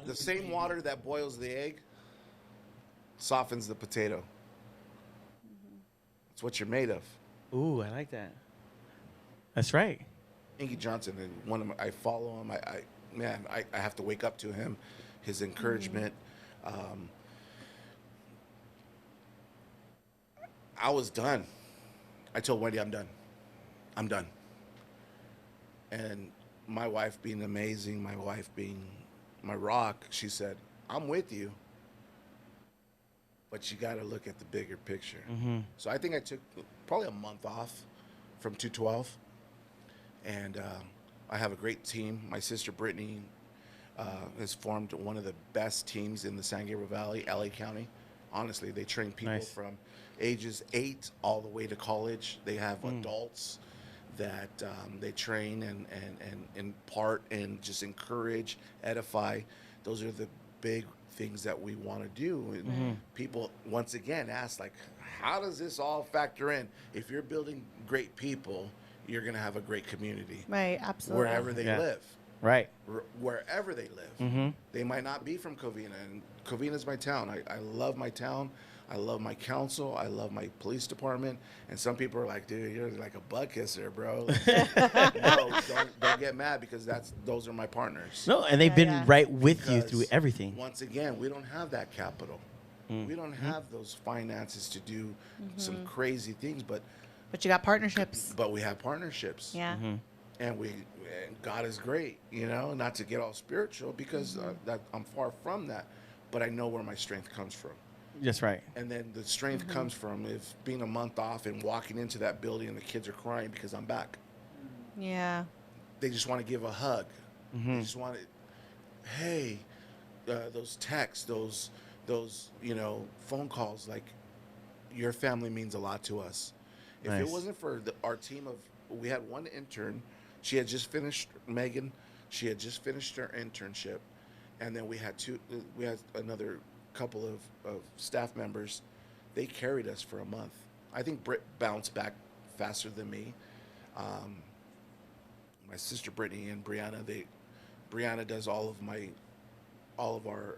the same water that boils the egg softens the potato. It's what you're made of. Ooh, I like that. That's right. Inky Johnson, and I follow him. I have to wake up to him, his encouragement. I was done. I told Wendy, I'm done. I'm done. And my wife being amazing, my wife being my rock, she said, I'm with you, but you got to look at the bigger picture. Mm-hmm. So I think I took probably a month off from 212. And I have a great team. My sister Brittany has formed one of the best teams in the San Gabriel Valley, LA County. Honestly, they train people from ages 8 all the way to college. They have adults that they train and impart and just encourage, edify. Those are the big things that we want to do. And people, once again, ask, like, how does this all factor in? If you're building great people, you're going to have a great community. Right, absolutely. Wherever they live. Right. Wherever they live. Mm-hmm. They might not be from Covina. And Covina's my town. I love my town. I love my council. I love my police department. And some people are like, dude, you're like a butt kisser, bro. No, don't get mad because those are my partners. No, and they've been right with you through everything. Once again, we don't have that capital. We don't have those finances to do some crazy things, but you got partnerships. But we have partnerships. Yeah. And God is great, you know, not to get all spiritual because that I'm far from that, but I know where my strength comes from. That's right. And then the strength comes from if being a month off and walking into that building and the kids are crying because I'm back. Yeah. They just want to give a hug. They just want to, hey, those texts, those phone calls, like your family means a lot to us. If it wasn't for our team we had one intern. She had just finished, Megan. She had just finished her internship. And then we had another couple of staff members. They carried us for a month. I think Britt bounced back faster than me. My sister Brittany and Brianna, Brianna does all of my all of our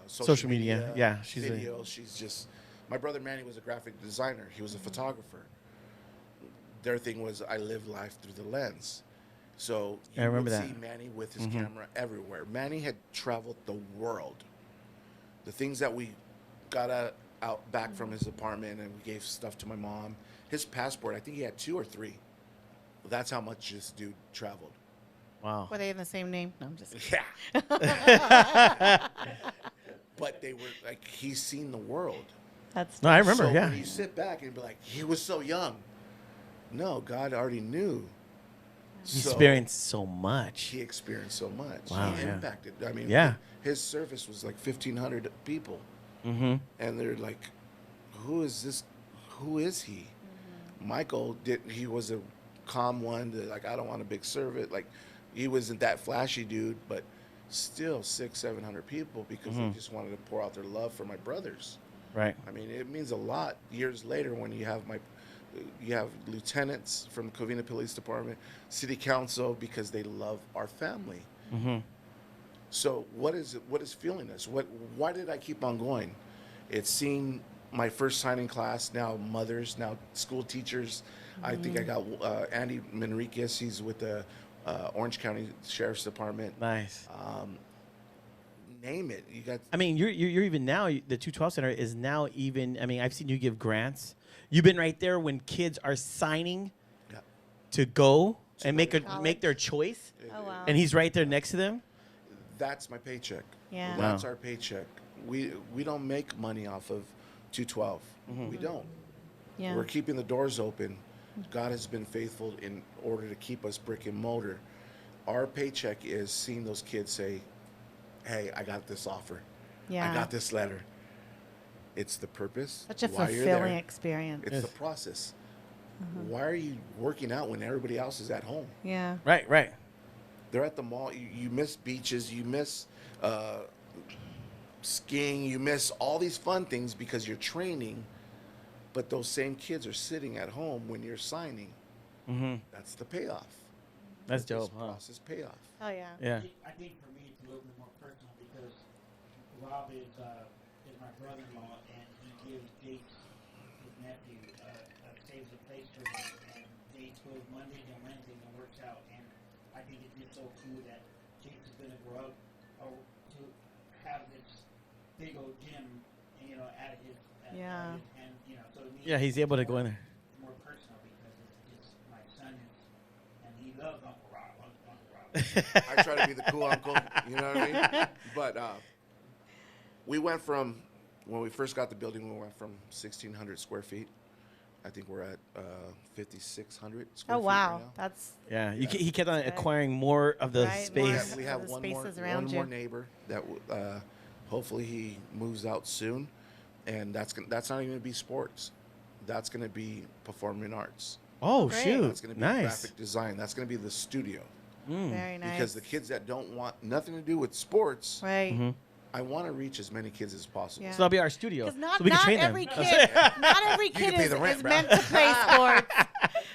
Social media. Yeah, she's a- videos. She's just. My brother Manny was a graphic designer. He was a photographer. Their thing was I live life through the lens. So you I remember would that. see Manny with his camera everywhere. Manny had traveled the world. The things that we got out back from his apartment, and we gave stuff to my mom. His passport, I think he had 2 or 3. That's how much this dude traveled. Wow. Were they in the same name? No, I'm just. Yeah. But they were like, he's seen the world. That's. No, I remember. So Yeah. when you sit back and be like, he was so young. No, God already knew. He So experienced so much. He experienced so much. Wow, He yeah. impacted. I mean, Yeah. his service was like 1,500 people. Mm-hmm. And they're like, who is this? Who is he? Michael he was a calm one that, like, I don't want a big service. Like, he wasn't that flashy dude, but still 600-700 people because they just wanted to pour out their love for my brothers. Right. I mean, it means a lot years later when you have lieutenants from Covina Police Department, city council, because they love our family. Mm-hmm. So what is fueling us? Why did I keep on going? It's seeing my first signing class, now mothers, now school teachers. I think I got Andy Manriquez. He's with the Orange County Sheriff's Department. Nice. Name it. You got. I mean, you're even now. The 212 Center is now even. I mean, I've seen you give grants. You've been right there when kids are signing Yeah. to go and make college. their choice, Oh wow. and he's right there next to them. That's my paycheck. Yeah. That's Wow. our paycheck. We don't make money off of 212. We don't. Yeah. We're keeping the doors open. God has been faithful in order to keep us brick and mortar. Our paycheck is seeing those kids say, hey, I got this offer. Yeah. I got this letter. It's the purpose. Such a why you're fulfilling there. experience. It's the process. Why are you working out when everybody else is at home? Yeah. Right. Right. They're at the mall. You miss beaches. You miss skiing. You miss all these fun things because you're training. But those same kids are sitting at home when you're signing. Mm-hmm. That's the payoff. That's This dope. Huh? process payoff. Oh yeah. Yeah. I think for me it's a little bit more personal because Rob is my brother-in-law and he gives Jake, his nephew, saves a place for him, and Jake goes Mondays and Wednesdays and works out, and I think it's just so cool that Jake is gonna grow up to have this big old gym, at his Yeah. and so to me Yeah, he's able to go in there. it's more personal because it's my son and he loves Uncle Rob. I try to be the cool uncle, you know what I mean? But we went from, when we first got the building, we went from 1,600 square feet. I think we're at 5,600 square Oh feet wow. right now. That's Yeah. He kept on Right. acquiring more of the Right, more. space. We Of have the one more spaces around you. neighbor that hopefully he moves out soon, and that's not even going to be sports. That's going to be performing arts. Oh Great. shoot! That's going to be Nice. graphic design. That's going to be the studio. very nice. Because the kids that don't want nothing to do with sports, right. I want to reach as many kids as possible. Yeah. So that'll be our studio. Because not, so we can not train every them. kid, not every can kid pay is, the rent, is bro. meant to play sports.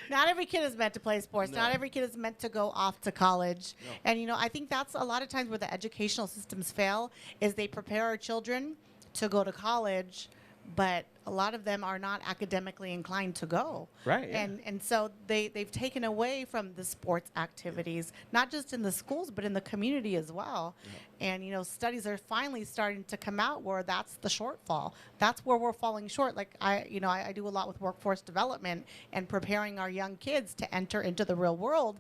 Not every kid is meant to play sports. Not No. every kid is meant to go off to college. And I think that's a lot of times where the educational systems fail is they prepare our children to go to college, but a lot of them are not academically inclined to go. Right, yeah. And so they've taken away from the sports activities, not just in the schools, but in the community as well. And, studies are finally starting to come out where that's the shortfall. That's where we're falling short. Like I do a lot with workforce development and preparing our young kids to enter into the real world.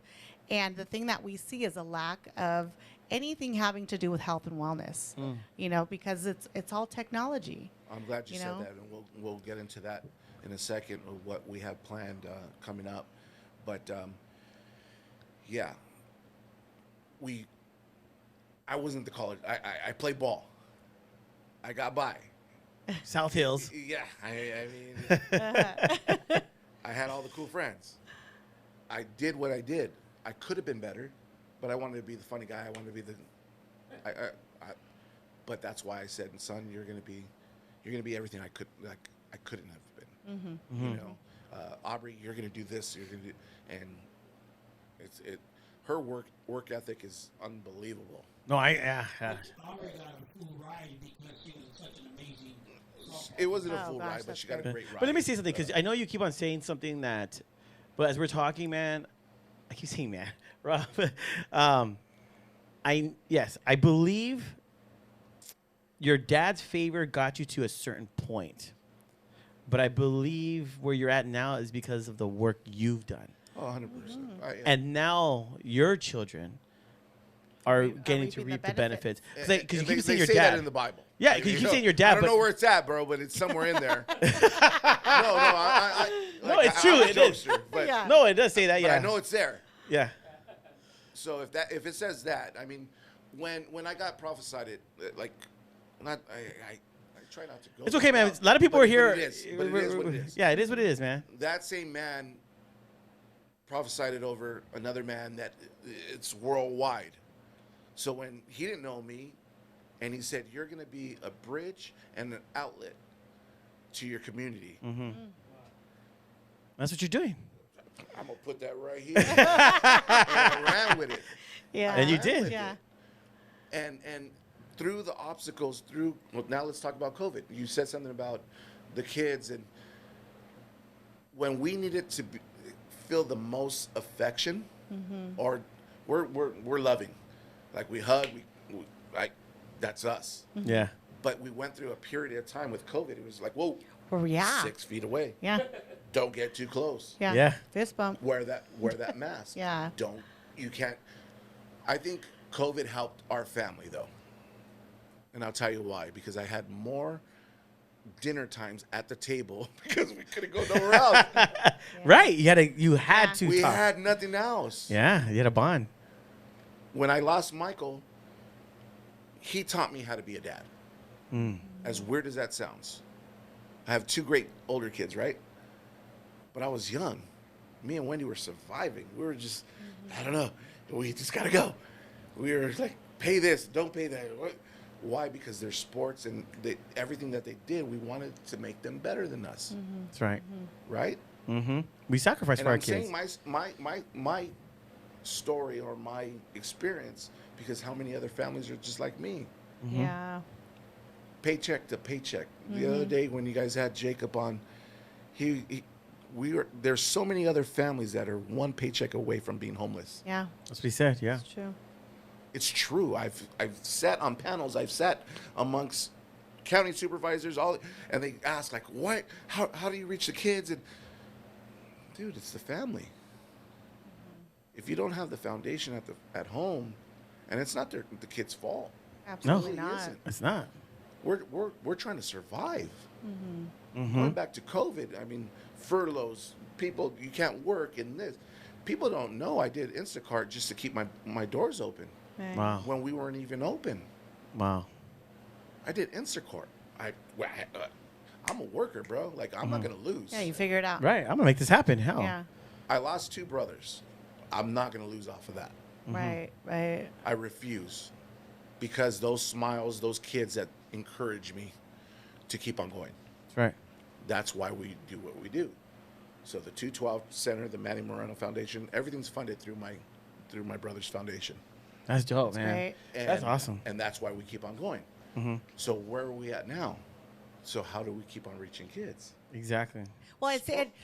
And the thing that we see is a lack of anything having to do with health and wellness, because it's all technology. I'm glad you You said know? that, and we'll get into that in a second of what we have planned coming up. But yeah, I wasn't the college. I played ball. I got by. South Hills. Yeah, I mean, I had all the cool friends. I did what I did. I could have been better, but I wanted to be the funny guy. I wanted to be but that's why I said, son, you're gonna be everything I couldn't have been. Aubrey, you're gonna do this. You're gonna do, and her work ethic is unbelievable. No, I Aubrey got a full ride because she was such an amazing softball. It wasn't a Oh, full gosh, ride, but that's she got a great. great ride. But let me say something, because I know you keep on saying something that, but as we're talking, man, I keep saying man, Rob. I believe your dad's favor got you to a certain point, but I believe where you're at now is because of the work you've done, Oh, 100%. and now your children are getting to reaping the reap the benefits. benefits. Because you they keep saying your say dad that in the Bible. Yeah, 'cause you keep saying your dad, I don't but- know where it's at, bro, but it's somewhere in there. no, No, it's true, I'm a it is. jokester, but, Yeah. No, it does say that. but Yeah, I know it's there. Yeah. So if it says that, I mean, when I got prophesied it, like, not I try not to go. It's okay, man. out, A lot of people but are here. But it is what it is. Yeah, it is what it is, man. That same man prophesied it over another man that it's worldwide. So when he didn't know me, and he said, "You're going to be a bridge and an outlet to your community." That's what you're doing. I'm gonna put that right here. And I ran with it. Yeah. And you ran did. with Yeah. it. And through the obstacles, well, now let's talk about COVID. You said something about the kids, and when we needed to feel the most affection, or we're loving, like we hug, we like that's us. Yeah. But we went through a period of time with COVID. It was like, whoa, Well, yeah. 6 feet away. Yeah. Don't get too close. Yeah. Yeah. Fist bump. Wear that mask. Yeah. You can't. I think COVID helped our family though, and I'll tell you why. Because I had more dinner times at the table because we couldn't go nowhere else. Right. You had Yeah. to We talk. had nothing else. Yeah. You had a bond. When I lost Michael, he taught me how to be a dad. As weird as that sounds, I have 2 great older kids, right? But I was young. Me and Wendy were surviving. We were just, I don't know. We just gotta go. We were like, pay this, don't pay that. What? Why? Because they're sports, and everything that they did, we wanted to make them better than us, That's right. right? Mm-hmm. We sacrifice And for our I'm kids. saying my story or my experience because how many other families are just like me? Yeah. Paycheck to paycheck. The other day when you guys had Jacob on, there's so many other families that are one paycheck away from being homeless. Yeah. That's what he said. Yeah. It's true. It's true. I've sat on panels. I've sat amongst county supervisors, and they ask like, "What? How do you reach the kids?" And dude, it's the family. If you don't have the foundation at home, and it's not the kids' fault. Absolutely It really not. isn't. It's not. We're trying to survive. Going back to COVID, I mean, furloughs, people, you can't work in this. People don't know I did Instacart just to keep my doors open Right. Wow. when we weren't even open. Wow. I did Instacart. I'm a worker, bro. Like, I'm not going to lose. Yeah, you figure it out. Right. I'm gonna make this happen. Hell. Yeah. I lost 2 brothers. I'm not going to lose off of that. Right. Right. I refuse. Because those smiles, those kids that encourage me to keep on going. That's right. That's why we do what we do. So the 212 Center, the Manny Moreno Foundation, everything's funded through my brother's foundation. That's dope, man. great. That's awesome. And that's why we keep on going. So where are we at now? So how do we keep on reaching kids? Exactly. Well,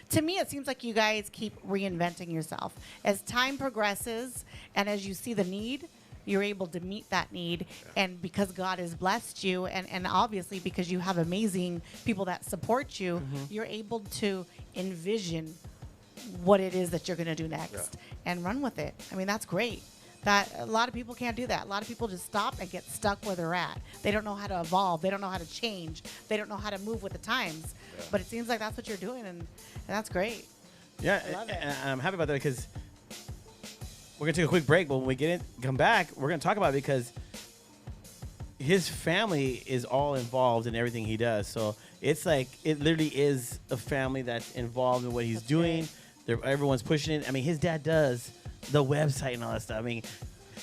to me, it seems like you guys keep reinventing yourself. As time progresses and as you see the need, you're able to meet that need. And because God has blessed you, and obviously because you have amazing people that support you, you're able to envision what it is that you're going to do next and run with it. I mean, that's great. That a lot of people can't do that. A lot of people just stop and get stuck where they're at. They don't know how to evolve. They don't know how to change. They don't know how to move with the times. But it seems like that's what you're doing, and that's great. Yeah, I love it. and I'm happy about that because we're gonna take a quick break, but when we come back, we're gonna talk about it because his family is all involved in everything he does. So it's like it literally is a family that's involved in what he's doing. Everyone's pushing it. I mean, his dad does the website and all that stuff. I mean,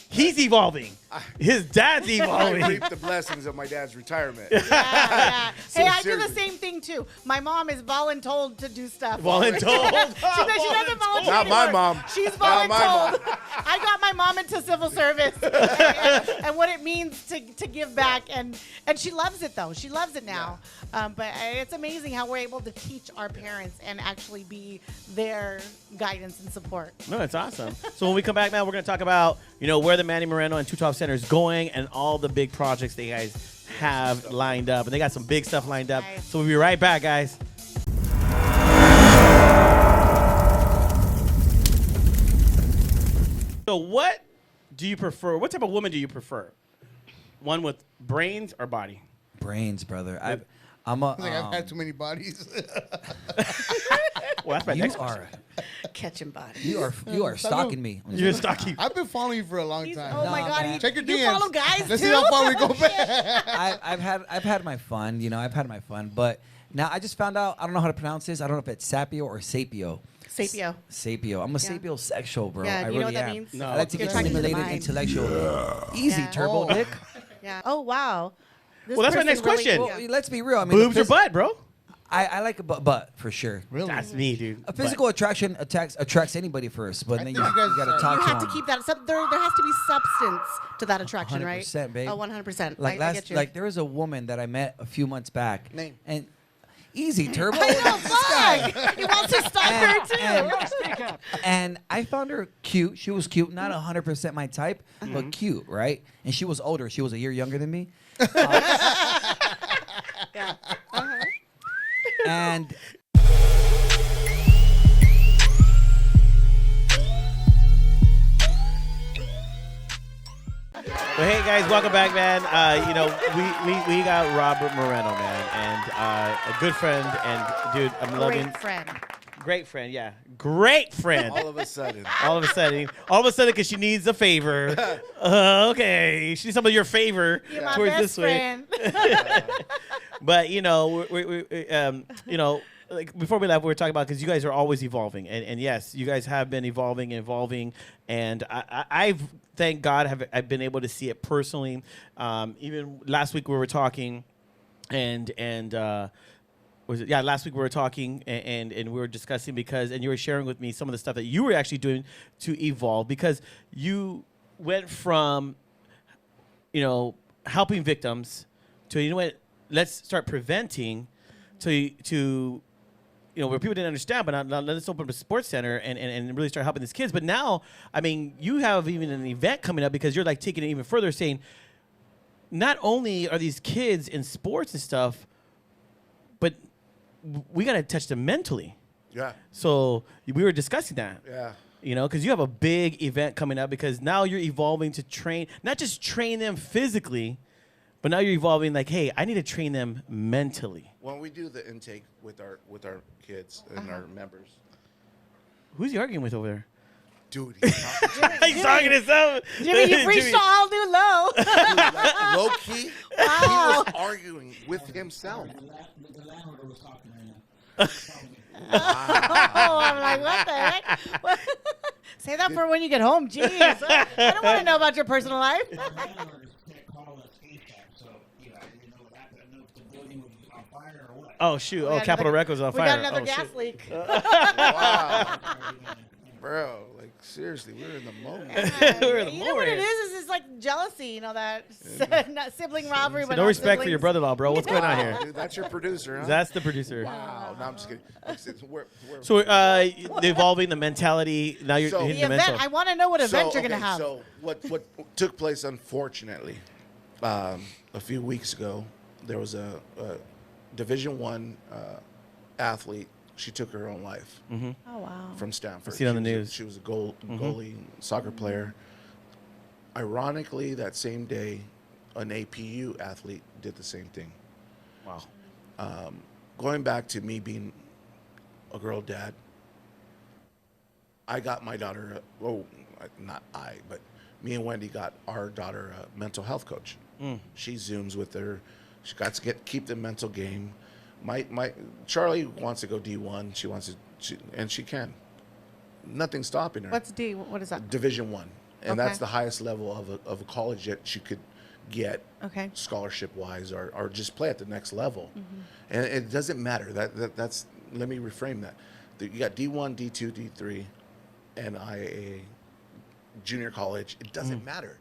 he's evolving. His dad's I evolving. reap the blessings of my dad's retirement. Yeah. Hey, I do the seriously. same thing too. My mom is voluntold to do stuff. Voluntold? She doesn't volunteer Not my anymore. mom. She's Not my voluntold. I got my my mom into civil service and what it means to give back. And she loves it, though. She loves it now. But it's amazing how we're able to teach our parents and actually be their guidance and support. No, it's awesome. So when we come back, man, we're going to talk about, where the Manny Moreno and 212 Center is going and all the big projects that you guys have lined up. And they got some big stuff lined up. Nice. So we'll be right back, guys. So what do you prefer? What type of woman do you prefer? One with brains or body? Brains, brother. I've had too many bodies. Well, that's my You next question. are Catching bodies. you are stalking me. You're stalking. I've been following you for a long Oh time. my Nah, God! man. Check your you DMs. follow guys Let's too? see how far we go back. I've had my fun. I've had my fun, but now I just found out I don't know how to pronounce this. I don't know if it's sapio or sapio. Sapio. Sapio. I'm a sapiosexual, bro. Yeah, I you know really what that am. means? No. I like to You're get talking to the stimulated mind. intellectual. Easy, Yeah. turbo dick. Yeah. Oh wow. This Well, that's my person next question. Well, yeah. let's be real. I mean, Boobs the or butt, bro? I like a butt for sure. Really? That's me, dude. A physical attraction attracts anybody first, but then think you you guys got to are- talk You to have to them. keep that. There has to be substance to that attraction, right? 100%, babe. Oh, 100%. Like I get you. like there was a woman that I met a few months back. Name. And easy, turbo. I know, fuck. He wants to stalk her too. And I found her cute. She was cute, not 100% my type, but cute, right? And she was older. She was a year younger than me. Yeah. And Well, hey guys, welcome back, man. We got Robert Moreno, man, and a good friend, and dude, I'm loving. Great friend. Yeah, great friend. All of a sudden. All of a sudden, because she needs a favor. Okay, she needs some of your favor You're my towards best this way. friend. But like before we left, we were talking about because you guys are always evolving, and yes, you guys have been evolving, and I've thank God I've been able to see it personally. Even last week we were talking, last week we were talking and we were discussing and you were sharing with me some of the stuff that you were actually doing to evolve because you went from helping victims to let's start preventing to where people didn't understand, but now let's open up a sports center and really start helping these kids. But now, I mean, you have even an event coming up because you're like taking it even further, saying not only are these kids in sports and stuff, but we got to touch them mentally. Yeah. So we were discussing that. Yeah. Because you have a big event coming up because now you're evolving to train, not just train them physically, but now you're evolving like, hey, I need to train them mentally. When we do the intake with our kids and our members, Who's he arguing with over there? dude, he's talking He's talking to himself. Jimmy, you've reached a all new low. like, low key. He was arguing with himself. The landlord was talking right now. Oh, I'm like, what the heck? What? Say that for when you get home. Jeez. I don't want to know about your personal life. The landlord can't call us ASAP, so I didn't know what happened. I didn't know if the building was on fire or what. Oh, shoot. We Oh, got Capitol another- Records on We fire. got another Oh, gas shit. leak. Wow. Bro, like seriously, we're in the moment. We're in the You know what it moment. is? It's like jealousy, that not sibling rivalry, but No not respect for your siblings. brother-in-law, bro. What's going on here? Dude, that's your producer, huh? That's the producer. Wow. No, I'm just kidding. We're So the evolving the mentality. Now you're So- hitting The the event. mental. I want to know what event you're okay, going to have. So what took place, unfortunately, a few weeks ago, there was a Division One athlete. She took her own life Oh, wow. from Stanford. I see it on the She was news. she was a goalie, soccer player. Ironically, that same day, an APU athlete did the same thing. Wow. Going back to me being a girl dad, I got my daughter, not I, but me and Wendy got our daughter a mental health coach. She Zooms with her. She got to keep the mental game. My Charlie wants to go D1. She wants to, and she can. Nothing's stopping her. What's D? What is that? Division One, and Okay. that's the highest level of a college that she could get Okay. scholarship wise or just play at the next level. Mm-hmm. And it doesn't matter. That's let me reframe that. You got D1, D2, D3, and IAA junior college. It doesn't matter.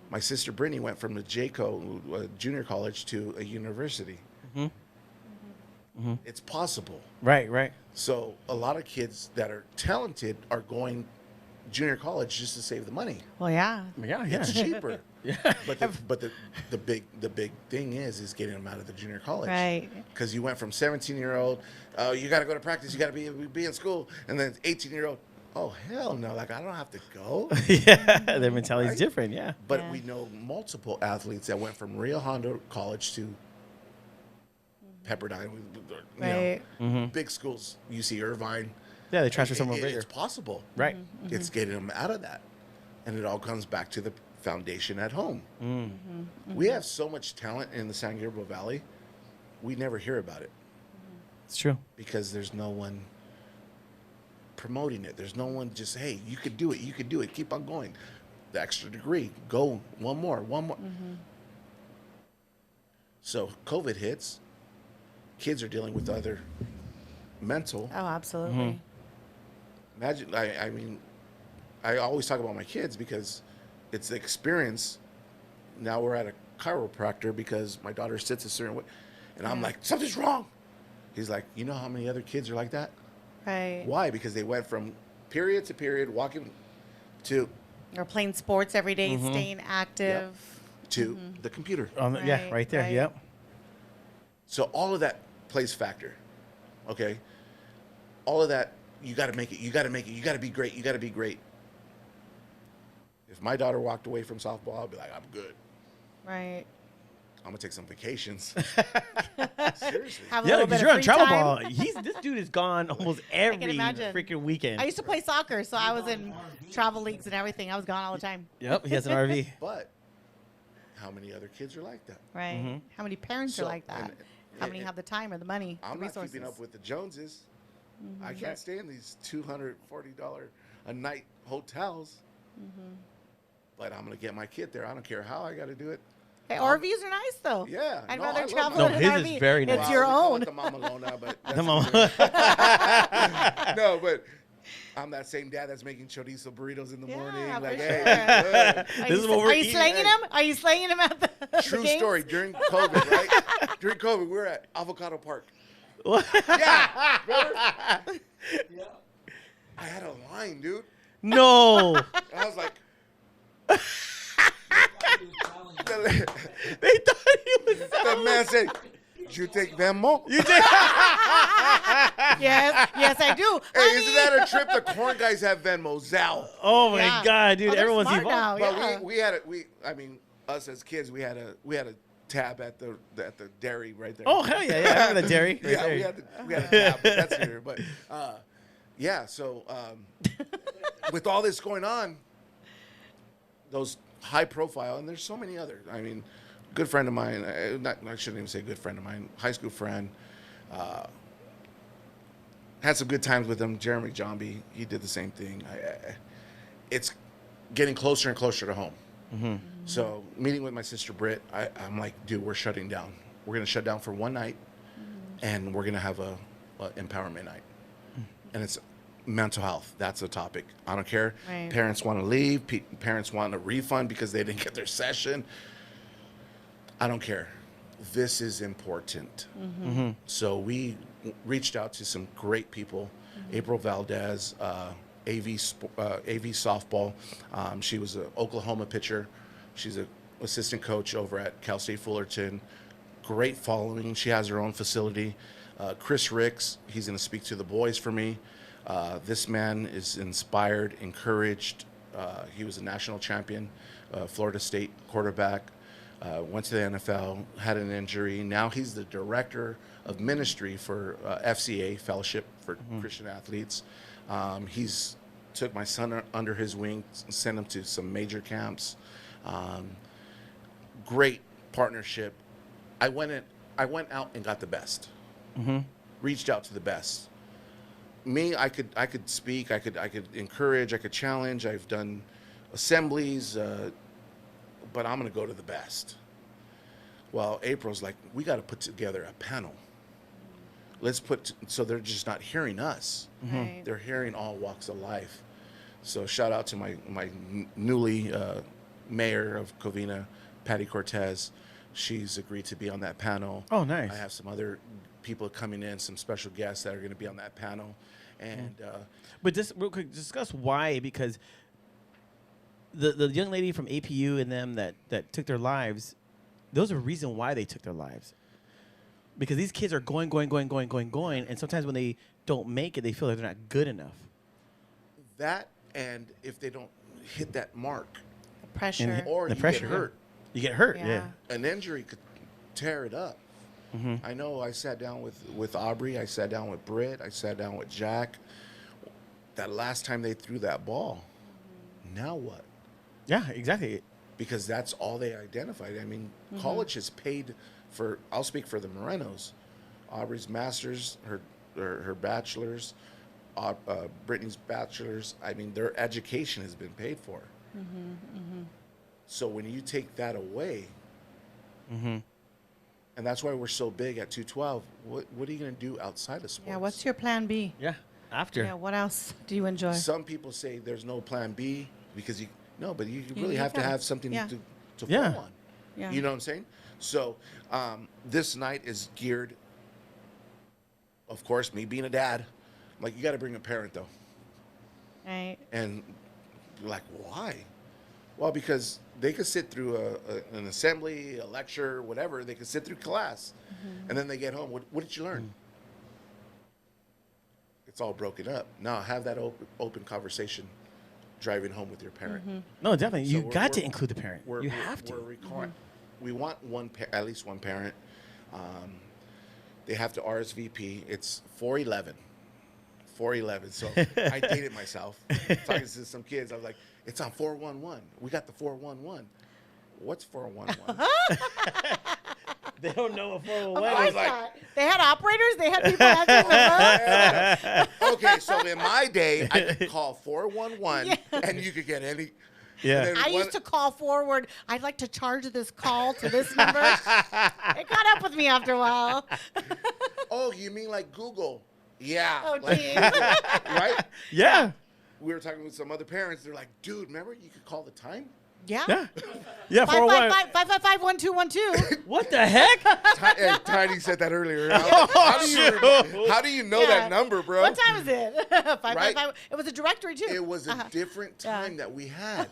My sister Brittany went from the JCO junior college to a university. It's possible. Right, right. So a lot of kids that are talented are going junior college just to save the money. Well, yeah. Yeah, It's yeah. cheaper. But the big thing is getting them out of the junior college. Right. Because you went from 17-year-old, you got to go to practice, you got to be in school, and then 18-year-old, oh hell no, like I don't have to go. Yeah, their mentality is Right? different. Yeah. But Yeah. we know multiple athletes that went from Rio Hondo College to Pepperdine, Right. big schools, UC Irvine. Yeah, they transfer somewhere bigger. It's possible. Right. It's getting them out of that. And it all comes back to the foundation at home. We have so much talent in the San Gabriel Valley, we never hear about it It's true. because there's no one promoting it. There's no one just, hey, you could do it. You could do it. Keep on going. The extra degree. Go one more. So COVID hits. Kids are dealing with other mental. Oh, absolutely. Imagine, I mean, I always talk about my kids because it's the experience. Now we're at a chiropractor because my daughter sits a certain way. And I'm like, something's wrong. He's like, you know how many other kids are like that? Right. Why? Because they went from period to period, walking to Or playing sports every day, staying active. the computer. Yeah, Right, right there. right. Yep. So all of that plays factor. Okay? All of that, you got to make it. You got to make it. You got to be great. You got to be great. If my daughter walked away from softball, I'd be like, I'm good. Right. I'm going to take some vacations. Seriously. Have a Yeah, little because bit you're of on free travel time. ball. This dude is gone almost every imagine. freaking weekend. I used to play soccer, so I was in travel leagues and everything. I was gone all the time. Yep, he has an RV. But how many other kids are like that? Right. How many parents So, are like that? and- How many and- have the time or the money, I'm the not resources? keeping up with the Joneses. I can't stay in these $240 a night hotels. But I'm going to get my kid there. I don't care how I got to do it. Hey, RVs are nice though. Yeah, I'd no, I rather love travel No, in an his RV. is very It's nice. your we call own. it the Mama Lona, but that's The mama- no, but I'm that same dad that's making chorizo burritos in the Yeah, morning. for Like, sure. hey, Are This you is what we're Are you eating. slanging them? Are you slanging them at the true games? story. During COVID, right? During COVID, we were at Avocado Park. Yeah, remember? I had a line, dude. No. And I was like, They thought he was the man said, "Did you take Venmo?" Yes, I do. Hey, isn't that a trip? The corn guys have Venmo, Zao. Oh my Yeah. God, dude! Oh, they're Everyone's smart evolved. now. But Yeah. we had I mean, us as kids, we had a tab at the dairy right there. Oh hell yeah, yeah! I remember the dairy. Right Yeah, there. we had a tab, but that's here. But yeah, so with all this going on, those high profile, and there's so many others. I mean, good friend of mine, I shouldn't even say good friend of mine, high school friend, had some good times with him. Jeremy Johnby, he did the same thing. It's getting closer and closer to home. So meeting with my sister Britt, I'm like, dude, we're shutting down. We're gonna shut down for one night, and we're gonna have a empowerment night, and it's mental health. That's the topic. I don't care. Right. Parents want to leave. Parents want a refund because they didn't get their session. I don't care. This is important. So we reached out to some great people. April Valdez, AV softball. She was an Oklahoma pitcher. She's an assistant coach over at Cal State Fullerton. Great following. She has her own facility. Chris Ricks, he's going to speak to the boys for me. This man is inspired, encouraged. He was a national champion, Florida State quarterback. Went to the NFL, had an injury. Now he's the director of ministry for FCA, Fellowship for Christian Athletes. He's took my son under his wing, sent him to some major camps. Great partnership. I went out and got the best. Reached out to the best. Me, I could speak, I could encourage, I could challenge. I've done assemblies, but I'm gonna go to the best. Well, April's like, we got to put together a panel. So they're just not hearing us. Right. They're hearing all walks of life. So shout out to my newly mayor of Covina, Patty Cortez. She's agreed to be on that panel. Oh, nice. I have some other people coming in, some special guests that are going to be on that panel. And But just real quick, discuss why, because the young lady from APU and them that took their lives, those are the reason why they took their lives. Because these kids are going, and sometimes when they don't make it, they feel like they're not good enough. that, and if they don't hit that mark, Pressure. or The you pressure, get yeah. hurt, You get hurt, Yeah. yeah. an injury could tear it up. I know I sat down with Aubrey, I sat down with Britt, I sat down with Jack. That last time they threw that ball, now what? Yeah, exactly. Because that's all they identified. I mean, college has paid for, I'll speak for the Morenos, Aubrey's master's, her bachelor's, Brittany's bachelor's. I mean, their education has been paid for. So when you take that away, and that's why we're so big at 212, what are you going to do outside of sports? Yeah, what's your plan B? Yeah, after. Yeah, what else do you enjoy? Some people say there's no plan B because but you You- really you have to gotta- have something yeah. to Yeah. fall on. Yeah. You know what I'm saying? So this night is geared, of course, me being a dad, like, you got to bring a parent though. Right. And you're like, why? Well, because they could sit through an assembly, a lecture, whatever. They could sit through class, and then they get home. What did you learn? It's all broken up. Now have that open conversation driving home with your parent. No, definitely. So You got to include the parent. You have to. We want at least one parent. They have to RSVP. It's 411. 411. So I dated myself. Talking to some kids, I was like, it's on 411. We got the 411. What's 411? They don't know a Of 401. course like- not. They had operators. They had people answering the phone. Okay, so in my day, I could call 411 and you could get any. Yeah. and then I one- used to call forward. I'd like to charge this call to this number. It caught up with me after a while. Oh, you mean like Google? Yeah. Oh, like geez. Google, right? Yeah. We were talking with some other parents. They're like, dude, remember you could call the time? Yeah. Yeah. Yeah, 401. 555-1212. What the heck? Tiny said that earlier. Oh, How do you know Yeah. that number, bro? What time is it? 555. It was a directory too. It was a Uh-huh. different Yeah. time that we had.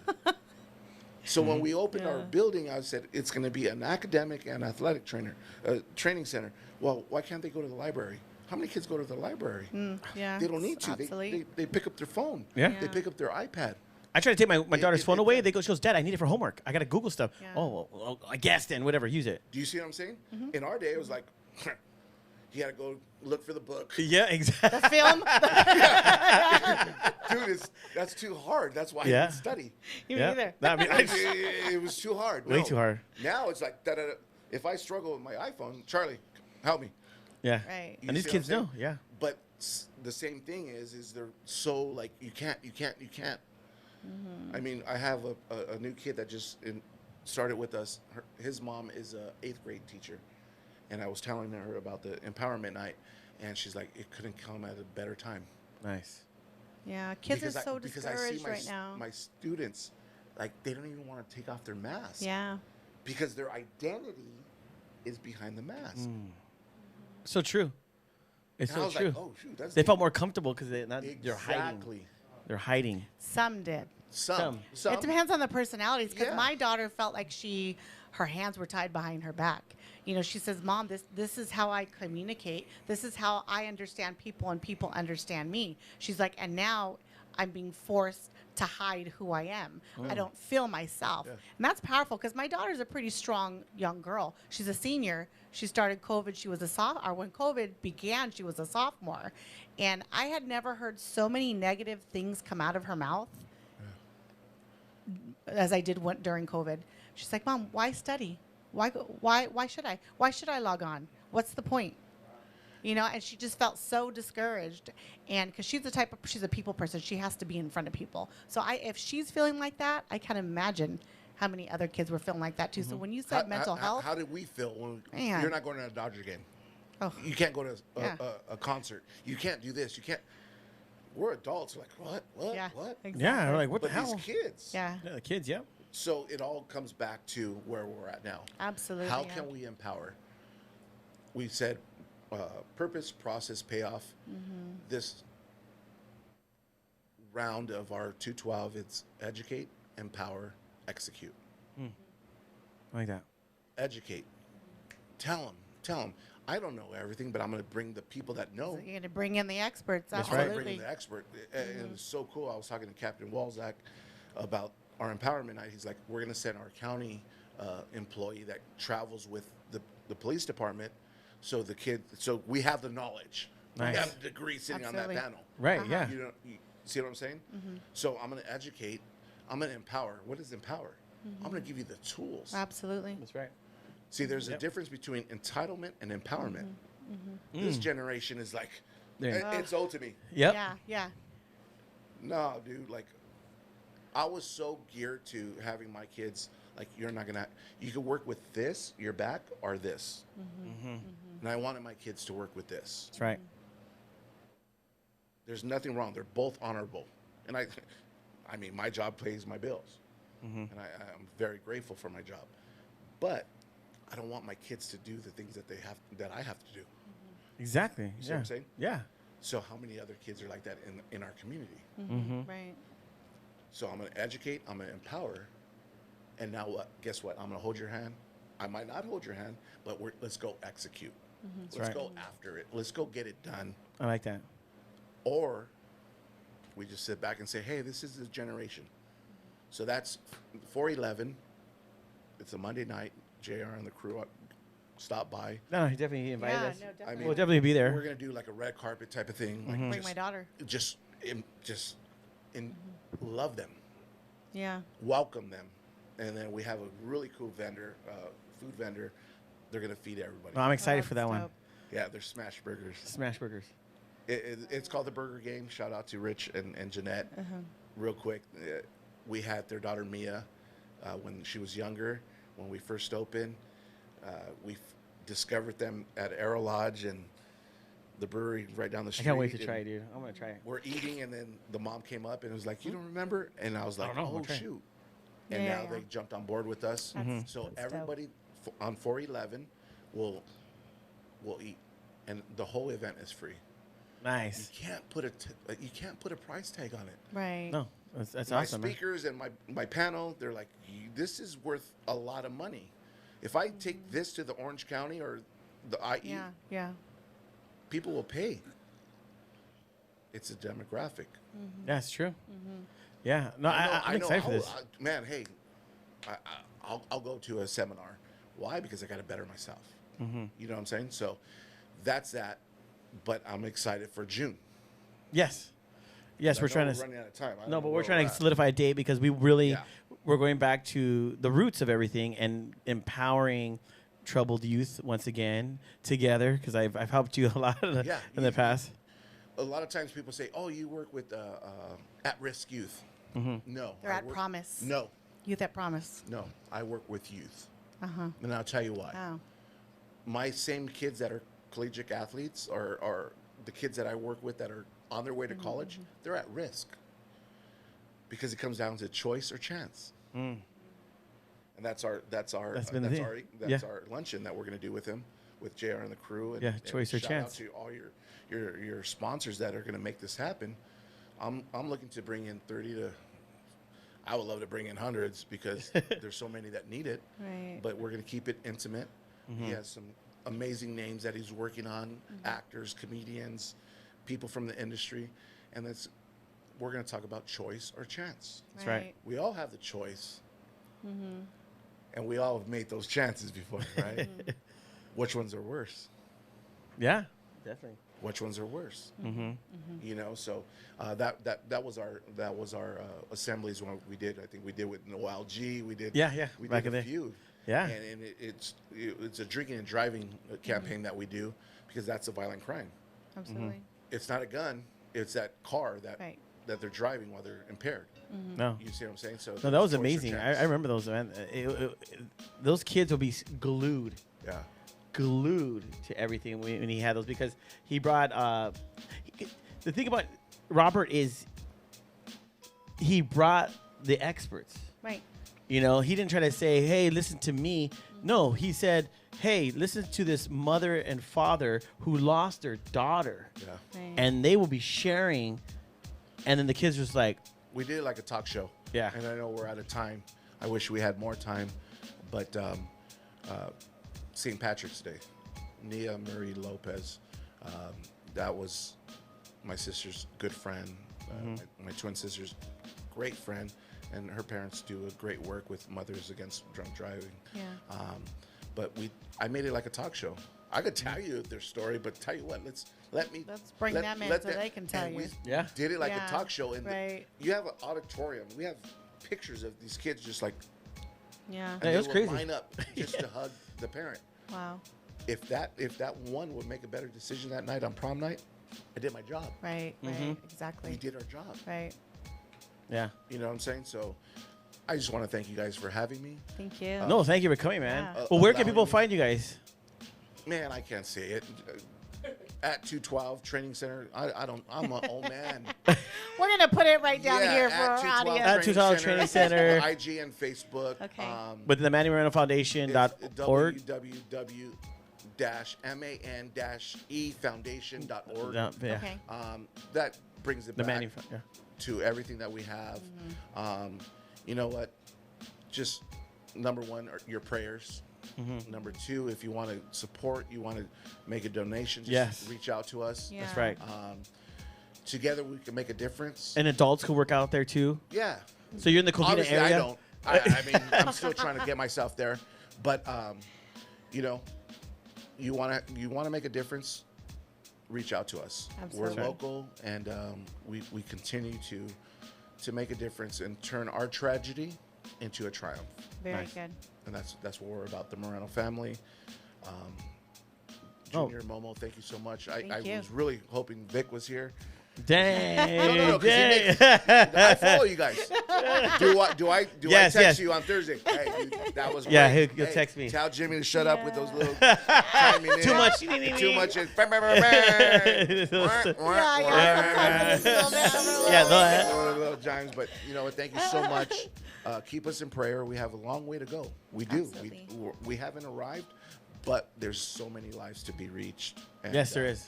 So when we opened our building, I said it's going to be an academic and athletic training center. Well, why can't they go to the library? How many kids go to the library? Yeah. They don't need to. Obsolete. They pick up their phone. Yeah. They pick up their iPad. I try to take my daughter's phone it- away. They go, she goes, Dad, I need it for homework. I got to Google stuff. Yeah. Oh, well, I guess then, whatever, use it. Do you see what I'm saying? In our day, it was like, you got to go look for the book. Yeah, exactly. The film. Dude, that's too hard. That's why I Yeah. didn't study. You Yeah. either. No, I mean, It was too hard. Way No. too hard. Now it's like, da-da-da. If I struggle with my iPhone, Charlie, help me. yeah. Right. You And these see what kids I'm know, saying? yeah. But the same thing is they're so like, you can't. I mean, I have a new kid that just started with us. His mom is a 8th grade teacher, and I was telling her about the empowerment night, and she's like, it couldn't come at a better time. Nice. Yeah. Kids Because are so because I discouraged see right now. my students, like, they don't even want to take off their mask. Yeah. Because their identity is behind the mask. So true. It's And I so was true. like, oh shoot, that's They felt more comfortable because they're hiding. exactly. They're hiding. Some did. Some. It depends on the personalities because Yeah. my daughter felt like her hands were tied behind her back. You know, she says, Mom, this is how I communicate. This is how I understand people and people understand me. She's like, and now I'm being forced to hide who I am. I don't feel myself. Yeah. And that's powerful because my daughter's a pretty strong young girl. She's a senior. She started COVID. She was a sophomore. When COVID began, she was a sophomore. And I had never heard so many negative things come out of her mouth as I did during COVID. She's like, Mom, why study? Why should I? Why should I log on? What's the point? You know, and she just felt so discouraged. And because she's a people person, she has to be in front of people. So if she's feeling like that, I can imagine how many other kids were feeling like that too. So when you said mental health, How did we feel when Man. you're not going to a Dodger game? oh, You can't go to Yeah. a concert. You can't do this. You can't. we're adults. We're like, what? Yeah. What? Exactly. Yeah, we're like, what the But hell? these kids. Yeah. Yeah, the kids, yep. So it all comes back to where we're at now. Absolutely. How yeah. can we empower? We said purpose, process, payoff. This round of our 212, it's educate, empower, execute. I like that. Educate. Tell them. I don't know everything, but I'm going to bring the people that know. So you're going to bring in the experts. That's I'm right. going to Absolutely. bring in the expert. And it's so cool. I was talking to Captain Walzak about our empowerment night. He's like, we're going to send our county employee that travels with the police department. So we have the knowledge. Nice. We have the degree sitting Absolutely. on that panel. Right, yeah. You see what I'm saying? So I'm going to educate. I'm going to empower. What is empower? I'm going to give you the tools. Absolutely. That's right. See, there's a Yep. difference between entitlement and empowerment. This generation is like, There. it's owed to me. Yep. Yeah. Yeah. No, dude, like, I was so geared to having my kids, like, you can work with this, your back, or this. And I wanted my kids to work with this. That's right. There's nothing wrong. They're both honorable. And I mean, my job pays my bills. And I'm very grateful for my job. But I don't want my kids to do the things that I have to do. Exactly. You see yeah. what I'm saying? Yeah. So how many other kids are like that in our community? Right. So I'm going to educate, I'm going to empower, and now what? Guess what? I'm going to hold your hand. I might not hold your hand, but let's go execute. Let's right. go after it. Let's go get it done. I like that. Or we just sit back and say, hey, this is the generation. So that's 4/11. It's a Monday night. JR and the crew stop by. No, he definitely invited Yeah. us. No, I definitely. mean, We'll definitely be there. we're going to do like a red carpet type of thing. Like Bring just, my daughter. Just love them. Yeah. Welcome them, and then we have a really cool vendor, food vendor. They're gonna feed everybody. Well, I'm excited Oh, for that that's one. dope. Yeah, they're smash burgers. Smash burgers. It's called the Burger Game. Shout out to Rich and Jeanette. Real quick, we had their daughter Mia when she was younger. When we first opened, we discovered them at Arrow Lodge and the brewery right down the I street. can't wait to and try it, dude. I'm gonna try it. We're eating, and then the mom came up and was like, "You don't remember?" And I was like, don't know. "Oh We'll try it." shoot!" And Yeah, now yeah. they jumped on board with us. So that's everybody on 4/11 will eat, and the whole event is free. You Nice. can't put a price tag on it. Right. No, that's My awesome, man. speakers and my panel, they're like, this is worth a lot of money. If I take this to the Orange County or the IE, Yeah. Yeah. people will pay. It's a demographic. Yeah, it's true. Yeah. No, I'm excited for this. Man, hey, I'll go to a seminar. Why? Because I got to better myself. You know what I'm saying? So that's that. But I'm excited for June. Yes. Yes, I we're know trying we're to. running out of time. I don't No, know but we're where trying to at. solidify a date because we really Yeah. we're going back to the roots of everything and empowering troubled youth once again together because I've helped you a lot in Yeah, the past. A lot of times people say, "Oh, you work with at-risk youth." No, They're I at work- Promise. No, Youth at Promise. no, I work with youth, Uh-huh. and I'll tell you why. Wow. My same kids that are collegiate athletes are the kids that I work with that are on their way to college. They're at risk because it comes down to choice or chance. And that's our That's been the thing. Yeah. our luncheon that we're going to do with him, with JR and the crew. And, Yeah, choice or shout chance. out to all your sponsors that are going to make this happen. I'm looking to bring in 30 to. I would love to bring in hundreds because there's so many that need it. Right. But we're going to keep it intimate. He has some amazing names that he's working on: actors, comedians, people from the industry, and we're going to talk about choice or chance. That's right. We all have the choice, and we all have made those chances before, right? Which ones are worse? Yeah, definitely. Which ones are worse? You know, so that was our assemblies when we did. I think we did with Noel G. We did. Yeah, yeah, We back did in a the- few. Yeah. And it's a drinking and driving campaign that we do because that's a violent crime. Absolutely. It's not a gun. It's that car that Right. that they're driving while they're impaired. No. You see what I'm saying? So No, that was choice or amazing. chance. I remember those, man. Those kids will be glued to everything when he had those because he brought. The thing about Robert he brought the experts. Right. You know, he didn't try to say, hey, listen to me. No, he said, hey, listen to this mother and father who lost their daughter. Yeah. Right. And they will be sharing. And then the kids was like, We did it like a talk show. Yeah. And I know we're out of time. I wish we had more time. But St. Patrick's Day, Nia Marie Lopez, that was my sister's good friend, my twin sister's great friend, and her parents do a great work with Mothers Against Drunk Driving. Yeah. But I made it like a talk show. I could tell you their story, but tell you what, let's bring them in so they can tell and you. We Yeah. did it like Yeah, a talk show, and right. you have an auditorium. We have pictures of these kids just like, Yeah. and Yeah, it they was would crazy. line up just to hug the parent. Wow. If that one would make a better decision that night on prom night, I did my job. Right. Right. Exactly. We did our job. Right. yeah. You know what I'm saying? So I just want to thank you guys for having me. Thank you. No, thank you for coming, man. Yeah. Well, where can allowing people me- find you guys? Man, I can't say it. At 212 Training Center. I'm an old man. We're gonna put it right down here for our at 212 audience. At 212 Training Center. IG and Facebook. Okay. With the Manny Moreno Foundation.org. www.man-efoundation.org. Yeah. Okay. That brings it The back Manny, yeah. to everything that we have. You know what? Just number one, are your prayers. Number two, if you want to support, you want to make a donation, just Yes. reach out to us. Yeah. That's right. Together we can make a difference. And adults could work out there too. Yeah. So you're in the Covina Obviously, area. I don't. I mean, I'm still trying to get myself there, but you know, you want to make a difference. Reach out to us. Absolutely. We're local, and we continue to make a difference and turn our tragedy into a triumph. Very Nice. good. And that's what we're about, the Moreno family. Oh. Junior Momo, thank you so much. I Thank you. was really hoping Vic was here. Dang. No, 'cause he dang. I follow you guys. Do I Yes, text yes. you on Thursday? Hey, dude, that was Yeah, great. he'll text me. Tell Jimmy to shut up with those little Too much. Too much. Yeah, yeah. Sometimes it's a little bit overloaded. Yeah, go ahead. Little chimes, but you know what? Thank you so much. Keep us in prayer. We have a long way to go. We do. Absolutely. We haven't arrived, but there's so many lives to be reached. And, Yes, there is.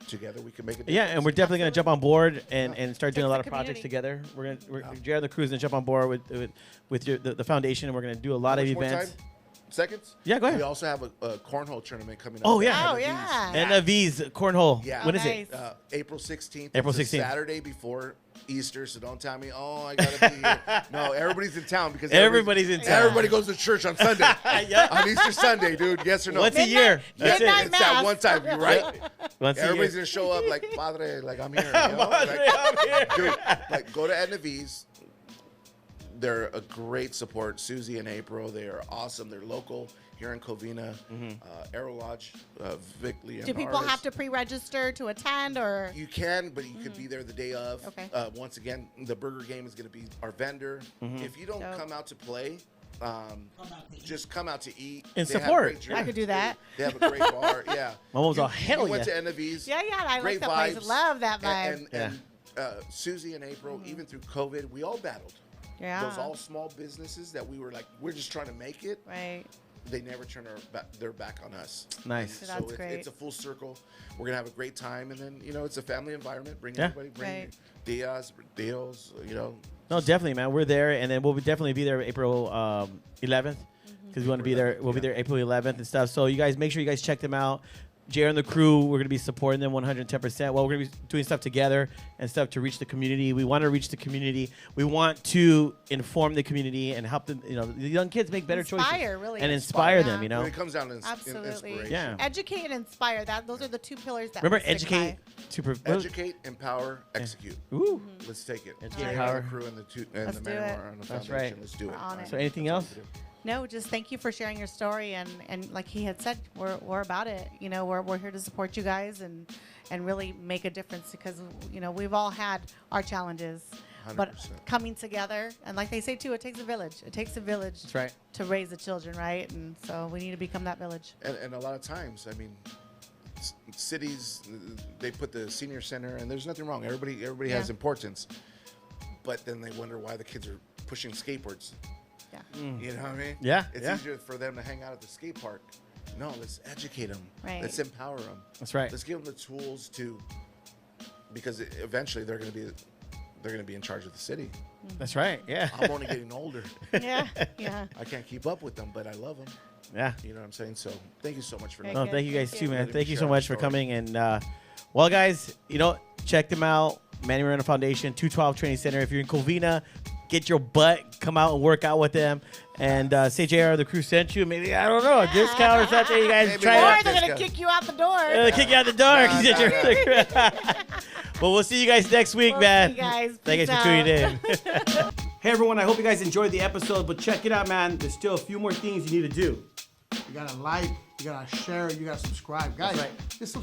Together we can make a difference. Yeah, and we're definitely going to jump on board and start doing a Takes lot the of projects community. together. Jared and the crew's going to jump on board with the foundation, and we're going to do a lot of Much more events. time? Seconds? Yeah, go ahead. We also have a cornhole tournament coming up. Oh, yeah. Oh, yeah. And Aviz Cornhole. Yeah. When is Nice. it? April 16th. April It's a 16th. Saturday before Easter, so don't tell me, oh, I gotta be here. No, everybody's in town because Everybody's in town. Everybody goes to church on Sunday. Yeah. On Easter Sunday, dude. Yes or no? Once a year. That's it. Midnight It's that mass. one time, you're right. Once a Everybody's year. gonna show up like Padre, like I'm here. You know? Dude, like go to Edna V's. They're a great support. Susie and April, they are awesome. They're local here in Covina. Aero Lodge, Vic Lee and Do people Artis. have to pre-register to attend, or? You can, but you could be there the day of. Okay. Once again, the burger game is going to be our vendor. If you don't Dope. come out to play, just come out to eat And They have support. great drinks. I could do that. They have a great bar. Yeah. Mom was all, hell you went yeah. to NFV's. Yeah, yeah. I Great like that place. vibes. Love that vibe. And Susie and April, even through COVID, we all battled. yeah. Those all small businesses that we were like, we're just trying to make it. Right. They never turn their back on us. Nice. So that's great. It's a full circle. We're gonna have a great time, and then it's a family environment. Bring Yeah. everybody, bring Right. Diaz, Deals, No, definitely, man. We're there, and then we'll definitely be there April 11th because we want to be there. We'll be there April 11th and stuff. So you guys make sure you guys check them out. Jared and the crew, we're going to be supporting them 110%. Well, we're going to be doing stuff together and stuff to reach the community. We want to reach the community. We want to inform the community and help them, the young kids make better choices. Really. And inspire them, Yeah. When it comes down to Absolutely. inspiration. Yeah. Educate and inspire. Those are the two pillars that Remember, we stick by. educate to Educate, empower, execute. Ooh. Let's take it. Educate, Jared empower. and the crew and Let's the do man it. on the That's foundation. right. Let's do We're it. on it. So anything else? No, just thank you for sharing your story, and like he had said, we're about it. We're here to support you guys and really make a difference because we've all had our challenges, but 100%. coming together and like they say too, it takes a village. It takes a village That's right. to raise the children, right? And so we need to become that village. And a lot of times, I mean, cities, they put the senior center, and there's nothing wrong. Everybody has Yeah. importance, but then they wonder why the kids are pushing skateboards. Yeah. You know what I mean? Yeah, It's yeah. easier for them to hang out at the skate park. No, let's educate them. Right. Let's empower them. That's right. Let's give them the tools to, because eventually they're going to be in charge of the city. That's right. Yeah. I'm only getting older. Yeah. Yeah. I can't keep up with them, but I love them. Yeah. You know what I'm saying? So thank you so much for Very No, good. thank you guys Thank too, you. man. Really Thank you so appreciate much our for story. coming. And well, guys, check them out. Manny Moreno Foundation, 212 Training Center. If you're in Covina, get your butt, come out and work out with them. And say JR, the crew sent you. Maybe, I don't know, a discount or something. You guys Maybe try more. Or it they're Let's gonna go. kick you out the door. out. Kick you out the door. 'cause you did your- But we'll see you guys next week, We'll man. see you guys. Thank you Peace for tuning in. Hey everyone, I hope you guys enjoyed the episode, but check it out, man. There's still a few more things you need to do. You gotta like, you gotta share, you gotta subscribe. Guys, right. just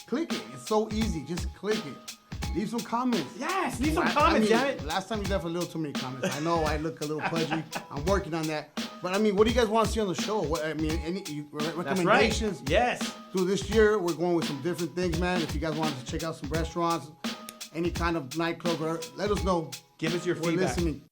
click it. It's so easy. Just click it. Leave some comments. Yes, leave some I comments, mean, damn it. Last time you left a little too many comments. I know I look a little pudgy. I'm working on that. But I mean, what do you guys want to see on the show? What, I mean, any That's right. recommendations? Yes. Through this year, we're going with some different things, man. If you guys want to check out some restaurants, any kind of nightclub, let us know. Give us your We're feedback. listening.